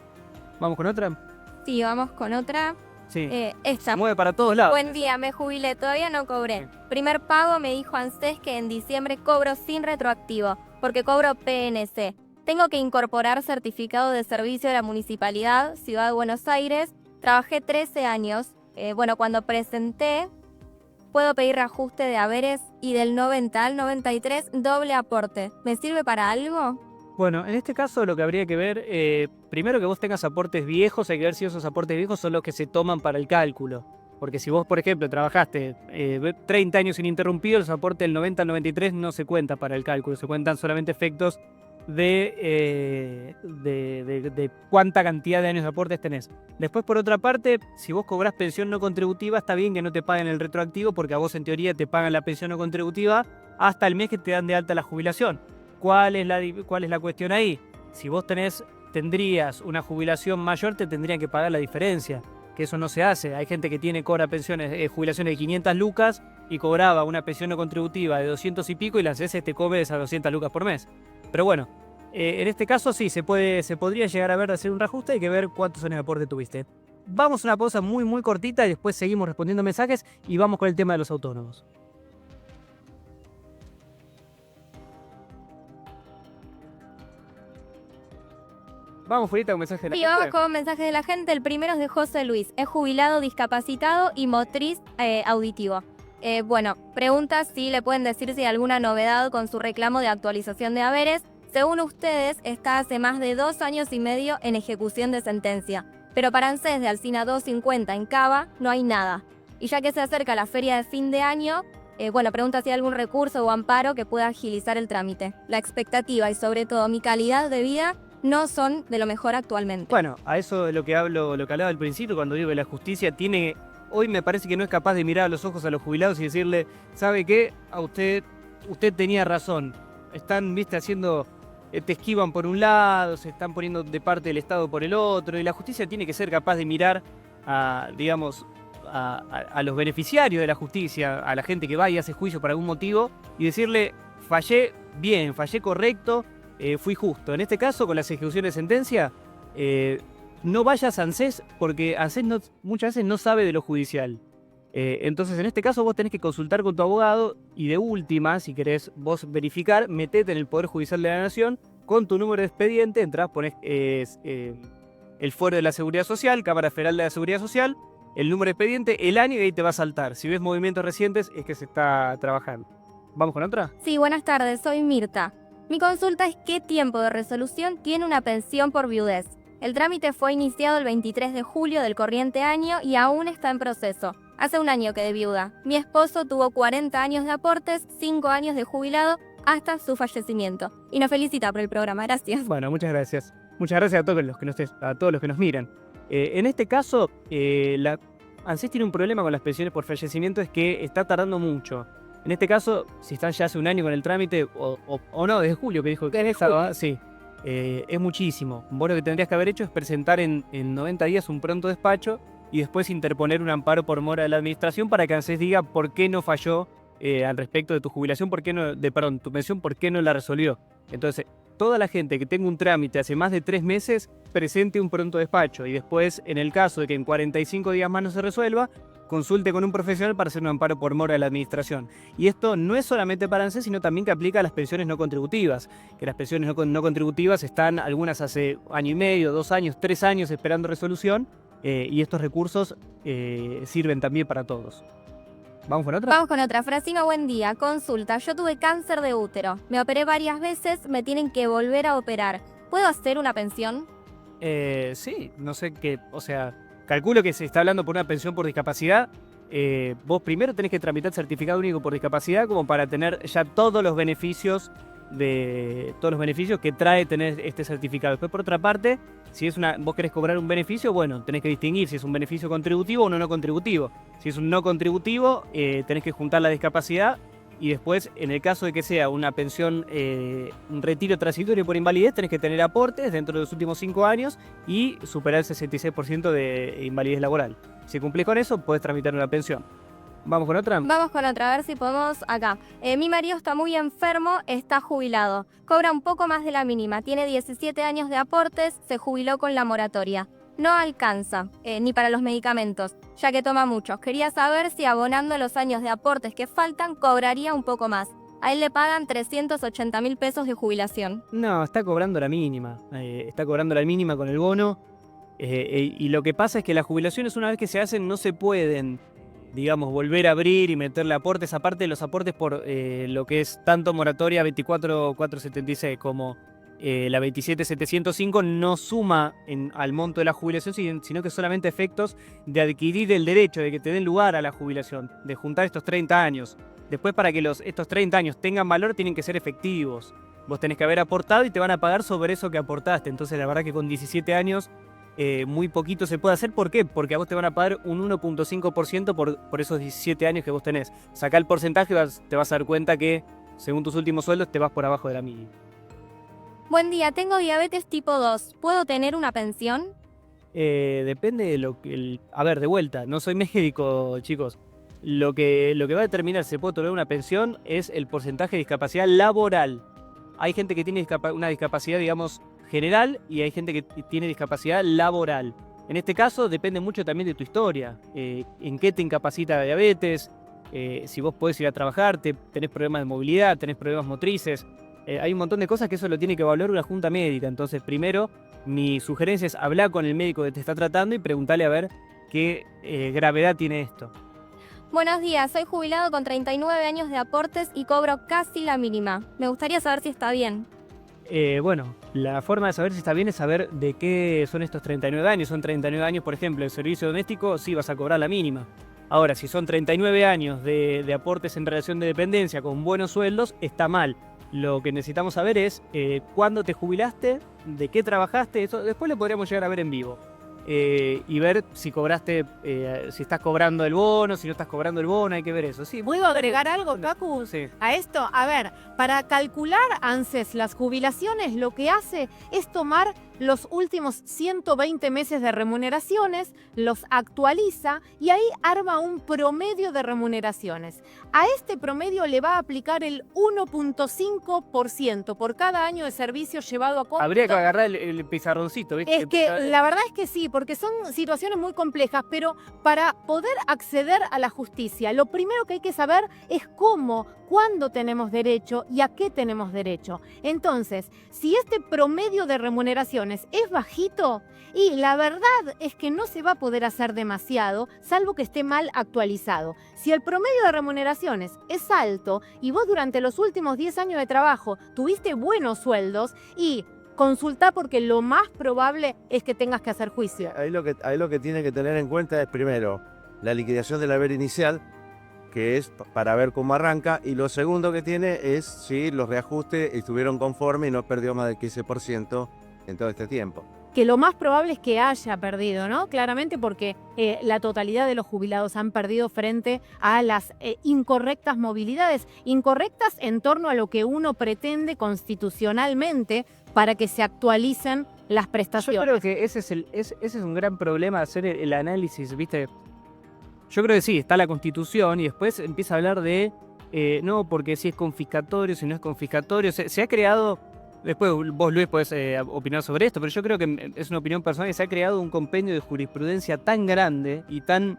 ¿Vamos con otra? Sí, vamos con otra. Sí. Esta. Se mueve para todos lados. Buen día, me jubilé, todavía no cobré. Primer pago me dijo ANSES que en diciembre cobro sin retroactivo, porque cobro PNC. Tengo que incorporar certificado de servicio de la Municipalidad, Ciudad de Buenos Aires. Trabajé 13 años. Cuando presenté, puedo pedir reajuste de haberes y del 90 al 93 doble aporte. ¿Me sirve para algo? Bueno, en este caso lo que habría que ver, primero que vos tengas aportes viejos, hay que ver si esos aportes viejos son los que se toman para el cálculo. Porque si vos, por ejemplo, trabajaste 30 años ininterrumpidos, los aportes del 90 al 93 no se cuentan para el cálculo, se cuentan solamente efectos de cuánta cantidad de años de aportes tenés. Después, por otra parte, si vos cobrás pensión no contributiva, está bien que no te paguen el retroactivo, porque a vos en teoría te pagan la pensión no contributiva hasta el mes que te dan de alta la jubilación. ¿Cuál es la cuestión ahí? Si vos tendrías una jubilación mayor, te tendrían que pagar la diferencia, que eso no se hace. Hay gente que cobra jubilaciones de 500 lucas y cobraba una pensión no contributiva de 200 y pico y la ANSES te cobre esas 200 lucas por mes. Pero bueno, en este caso sí, se podría llegar a ver de hacer un reajuste, hay que ver cuántos años de aporte tuviste. Vamos a una pausa muy muy cortita y después seguimos respondiendo mensajes y vamos con el tema de los autónomos. Vamos, Furita, con mensajes de la Sí, gente. vamos con mensajes de la gente. El primero es de José Luis. Es jubilado, discapacitado y motriz auditivo. Pregunta si le pueden decir si hay alguna novedad con su reclamo de actualización de haberes. Según ustedes, está hace más de 2 años y medio en ejecución de sentencia. Pero para ANSES de Alsina 250 en Cava no hay nada. Y ya que se acerca la feria de fin de año, pregunta si hay algún recurso o amparo que pueda agilizar el trámite. La expectativa y sobre todo mi calidad de vida no son de lo mejor actualmente. Bueno, a eso de lo que hablaba al principio, cuando digo que la justicia hoy me parece que no es capaz de mirar a los ojos a los jubilados y decirle, ¿sabe qué? A usted tenía razón. Están, haciendo, te esquivan por un lado, se están poniendo de parte del Estado por el otro, y la justicia tiene que ser capaz de mirar a los beneficiarios de la justicia, a la gente que va y hace juicio por algún motivo, y decirle, fallé bien, fallé correcto, fui justo. En este caso, con las ejecuciones de sentencia, no vayas a ANSES porque ANSES muchas veces no sabe de lo judicial. Entonces, en este caso, vos tenés que consultar con tu abogado y de última, si querés vos verificar, metete en el Poder Judicial de la Nación con tu número de expediente, entrás, ponés el Fuero de la Seguridad Social, Cámara Federal de la Seguridad Social, el número de expediente, el año y ahí te va a saltar. Si ves movimientos recientes, es que se está trabajando. ¿Vamos con otra? Sí, buenas tardes, soy Mirta. Mi consulta es qué tiempo de resolución tiene una pensión por viudez. El trámite fue iniciado el 23 de julio del corriente año y aún está en proceso. Hace un año quedé viuda. Mi esposo tuvo 40 años de aportes, 5 años de jubilado hasta su fallecimiento. Y nos felicita por el programa, gracias. Bueno, muchas gracias. Muchas gracias a todos los que nos miran. En este caso, ANSES tiene un problema con las pensiones por fallecimiento, es que está tardando mucho. En este caso, si están ya hace un año con el trámite, o no, desde julio que dijo que estaba, sí, es muchísimo. Vos lo que tendrías que haber hecho es presentar en 90 días un pronto despacho y después interponer un amparo por mora de la administración para que ANSES diga por qué no falló al respecto de tu jubilación, tu pensión, por qué no la resolvió. Entonces, toda la gente que tenga un trámite hace más de 3 meses, presente un pronto despacho y después, en el caso de que en 45 días más no se resuelva, consulte con un profesional para hacer un amparo por mora de la administración. Y esto no es solamente para ANSES, sino también que aplica a las pensiones no contributivas, que las pensiones no contributivas están algunas hace año y medio, 2 años, 3 años esperando resolución, y estos recursos sirven también para todos. ¿Vamos con otra? Vamos con otra. Frasino, buen día. Consulta. Yo tuve cáncer de útero. Me operé varias veces, me tienen que volver a operar. ¿Puedo hacer una pensión? Sí, no sé qué, calculo que se está hablando por una pensión por discapacidad. Vos primero tenés que tramitar el certificado único por discapacidad como para tener ya todos los beneficios que trae tener este certificado. Después, por otra parte, si vos querés cobrar un beneficio, bueno, tenés que distinguir si es un beneficio contributivo o no contributivo. Si es un no contributivo, tenés que juntar la discapacidad y después, en el caso de que sea una pensión, un retiro transitorio por invalidez, tenés que tener aportes dentro de los últimos 5 años y superar el 66% de invalidez laboral. Si cumplís con eso, podés tramitar una pensión. ¿Vamos con otra? Vamos con otra, a ver si podemos acá. Mi marido está muy enfermo, está jubilado. Cobra un poco más de la mínima, tiene 17 años de aportes, se jubiló con la moratoria. No alcanza, ni para los medicamentos, ya que toma muchos. Quería saber si abonando los años de aportes que faltan, cobraría un poco más. A él le pagan 380.000 pesos de jubilación. No, está cobrando la mínima. Está cobrando la mínima con el bono. Y lo que pasa es que las jubilaciones, una vez que se hacen, no se pueden, digamos, volver a abrir y meterle aportes, aparte de los aportes por lo que es tanto moratoria 24.476 como la 27.705 no suma al monto de la jubilación, sino que solamente efectos de adquirir el derecho, de que te den lugar a la jubilación, de juntar estos 30 años. Después, para que estos 30 años tengan valor, tienen que ser efectivos. Vos tenés que haber aportado y te van a pagar sobre eso que aportaste. Entonces, la verdad que con 17 años muy poquito se puede hacer. ¿Por qué? Porque a vos te van a pagar un 1.5% por esos 17 años que vos tenés. Sacá el porcentaje y te vas a dar cuenta que, según tus últimos sueldos, te vas por abajo de la mínima. Buen día, tengo diabetes tipo 2. ¿Puedo tener una pensión? Depende de lo que... A ver, de vuelta, no soy médico, chicos. Lo que va a determinar si se puede otorgar una pensión es el porcentaje de discapacidad laboral. Hay gente que tiene una discapacidad, digamos, general, y hay gente que tiene discapacidad laboral. En este caso depende mucho también de tu historia, en qué te incapacita la diabetes, si vos podés ir a trabajar, tenés problemas de movilidad, tenés problemas motrices. Hay un montón de cosas que eso lo tiene que evaluar una junta médica. Entonces, primero, mi sugerencia es hablar con el médico que te está tratando y preguntarle a ver qué gravedad tiene esto. Buenos días, soy jubilado con 39 años de aportes y cobro casi la mínima. Me gustaría saber si está bien. Bueno, la forma de saber si está bien es saber de qué son estos 39 años. Son 39 años, por ejemplo, el servicio doméstico, sí vas a cobrar la mínima. Ahora, si son 39 años de aportes en relación de dependencia con buenos sueldos, está mal. Lo que necesitamos saber es cuándo te jubilaste, de qué trabajaste, eso después lo podríamos llegar a ver en vivo. Y ver si cobraste, si estás cobrando el bono, si no estás cobrando el bono, hay que ver eso. Sí, ¿Puedo agregar algo, Cacu? sí. A esto, a ver, para calcular ANSES las jubilaciones, lo que hace es tomar los últimos 120 meses de remuneraciones, los actualiza y ahí arma un promedio de remuneraciones. A este promedio le va a aplicar el 1.5% por cada año de servicio llevado a cabo. Habría que agarrar el pizarroncito, ¿viste? Es que la verdad es que sí, porque son situaciones muy complejas, pero para poder acceder a la justicia, lo primero que hay que saber es cómo, cuándo tenemos derecho y a qué tenemos derecho. Entonces, si este promedio de remuneraciones es bajito, y la verdad es que no se va a poder hacer demasiado, salvo que esté mal actualizado. Si el promedio de remuneraciones es alto y vos durante los últimos 10 años de trabajo tuviste buenos sueldos, y consultá porque lo más probable es que tengas que hacer juicio. Ahí lo que tiene que tener en cuenta es primero la liquidación del haber inicial, que es para ver cómo arranca, y lo segundo que tiene es si los reajustes estuvieron conformes y no perdió más del 15% en todo este tiempo. Que lo más probable es que haya perdido, ¿no? Claramente porque la totalidad de los jubilados han perdido frente a las incorrectas movilidades, incorrectas en torno a lo que uno pretende constitucionalmente para que se actualicen las prestaciones. Yo creo que ese es un gran problema, hacer el análisis, ¿viste? Yo creo que sí, está la Constitución y después empieza a hablar de, no, porque si es confiscatorio, si no es confiscatorio. Se ha creado, después vos, Luis, podés opinar sobre esto, pero yo creo que es una opinión personal, que se ha creado un compendio de jurisprudencia tan grande y tan...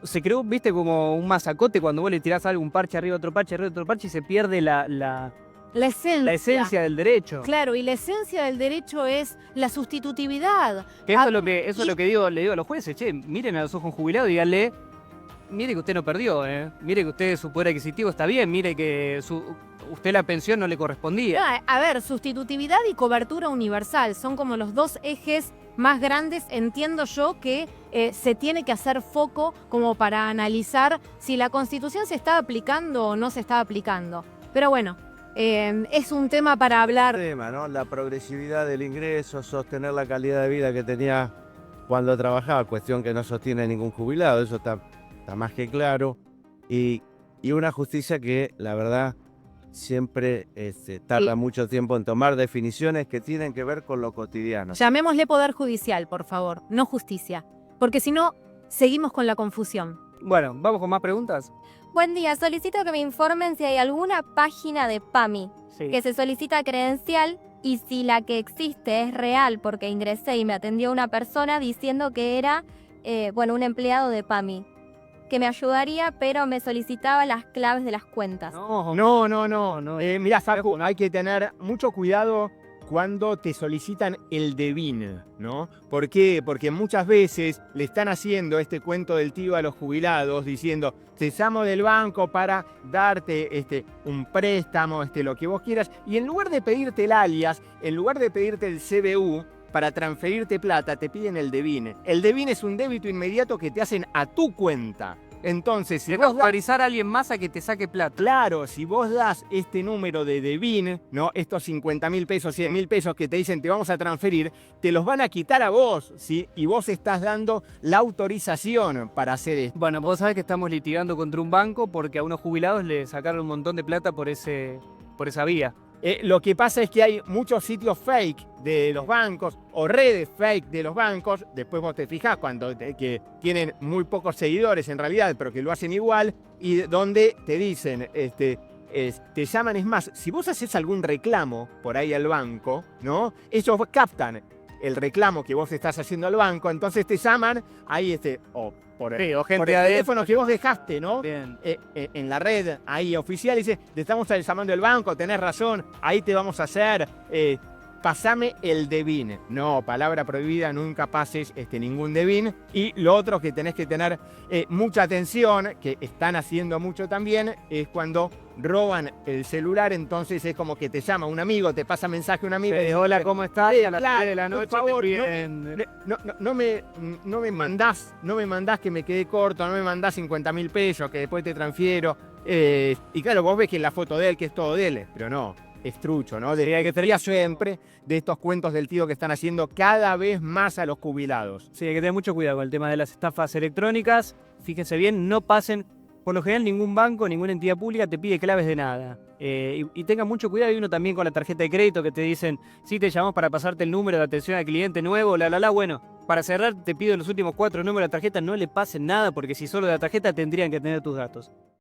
Se creó, viste, como un masacote cuando vos le tirás algo, un parche arriba, otro parche arriba, otro parche, y se pierde la esencia del derecho. Claro, y la esencia del derecho es la sustitutividad. Que eso es lo que le digo a los jueces, che, miren a los ojos jubilados y díganle, mire que usted no perdió, mire que usted su poder adquisitivo está bien, mire que usted la pensión no le correspondía. No, a ver, sustitutividad y cobertura universal son como los dos ejes más grandes, entiendo yo, que se tiene que hacer foco como para analizar si la Constitución se está aplicando o no se está aplicando. Pero bueno, es un tema para hablar. Tema, ¿no? La progresividad del ingreso, sostener la calidad de vida que tenía cuando trabajaba, cuestión que no sostiene ningún jubilado, eso está más que claro. Y una justicia que, la verdad, siempre tarda mucho tiempo en tomar definiciones que tienen que ver con lo cotidiano. Llamémosle Poder Judicial, por favor, no justicia, porque si no, seguimos con la confusión. Bueno, ¿vamos con más preguntas? Buen día, solicito que me informen si hay alguna página de PAMI Sí. que se solicita credencial y si la que existe es real, porque ingresé y me atendió una persona diciendo que era, un empleado de PAMI, que me ayudaría, pero me solicitaba las claves de las cuentas. No. Mirá, Facu, hay que tener mucho cuidado cuando te solicitan el DEVIN, ¿no? ¿Por qué? Porque muchas veces le están haciendo este cuento del tío a los jubilados diciendo, te llamo del banco para darte un préstamo, lo que vos quieras, y en lugar de pedirte el alias, en lugar de pedirte el CBU, para transferirte plata, te piden el DEVIN. El DEVIN es un débito inmediato que te hacen a tu cuenta. Entonces, si vos autorizar a alguien más a que te saque plata. claro, si vos das este número de DEVIN, ¿no? Estos 50.000 pesos, 100.000 pesos que te dicen te vamos a transferir, te los van a quitar a vos, ¿sí? Y vos estás dando la autorización para hacer esto. Bueno, vos sabés que estamos litigando contra un banco porque a unos jubilados le sacaron un montón de plata por esa vía. Lo que pasa es que hay muchos sitios fake de los bancos o redes fake de los bancos. Después vos te fijás que tienen muy pocos seguidores en realidad, pero que lo hacen igual, y donde te dicen, te llaman. Es más, si vos haces algún reclamo por ahí al banco, ¿no? Ellos captan el reclamo que vos estás haciendo al banco, entonces te llaman ahí por Sí, o por gente el de teléfono que vos dejaste, ¿no? Bien. En la red ahí oficial, dice, te estamos llamando del banco, tenés razón, ahí te vamos a hacer pasame el DEBIN. No, palabra prohibida, nunca pases ningún DEBIN. Y lo otro que tenés que tener mucha atención, que están haciendo mucho también, es cuando roban el celular, entonces es como que te llama un amigo, te pasa mensaje un amigo. Hola, ¿cómo estás? Y a las Claro, 3 de la por noche favor, te piden- no me mandás que me quedé corto, no me mandás 50.000 pesos, que después te transfiero. Y claro, vos ves que en la foto de él, que es todo de él, pero no, es trucho, ¿no? Debería que estaría siempre de estos cuentos del tío que están haciendo cada vez más a los jubilados. Sí, hay que tener mucho cuidado con el tema de las estafas electrónicas. Fíjense bien, no pasen. Por lo general, ningún banco, ninguna entidad pública te pide claves de nada. Y tengan mucho cuidado. Y uno también con la tarjeta de crédito que te dicen, sí, te llamamos para pasarte el número de atención al cliente nuevo, Bueno, para cerrar, te pido los últimos 4 números de la tarjeta. No le pasen nada, porque si solo de la tarjeta tendrían que tener tus datos.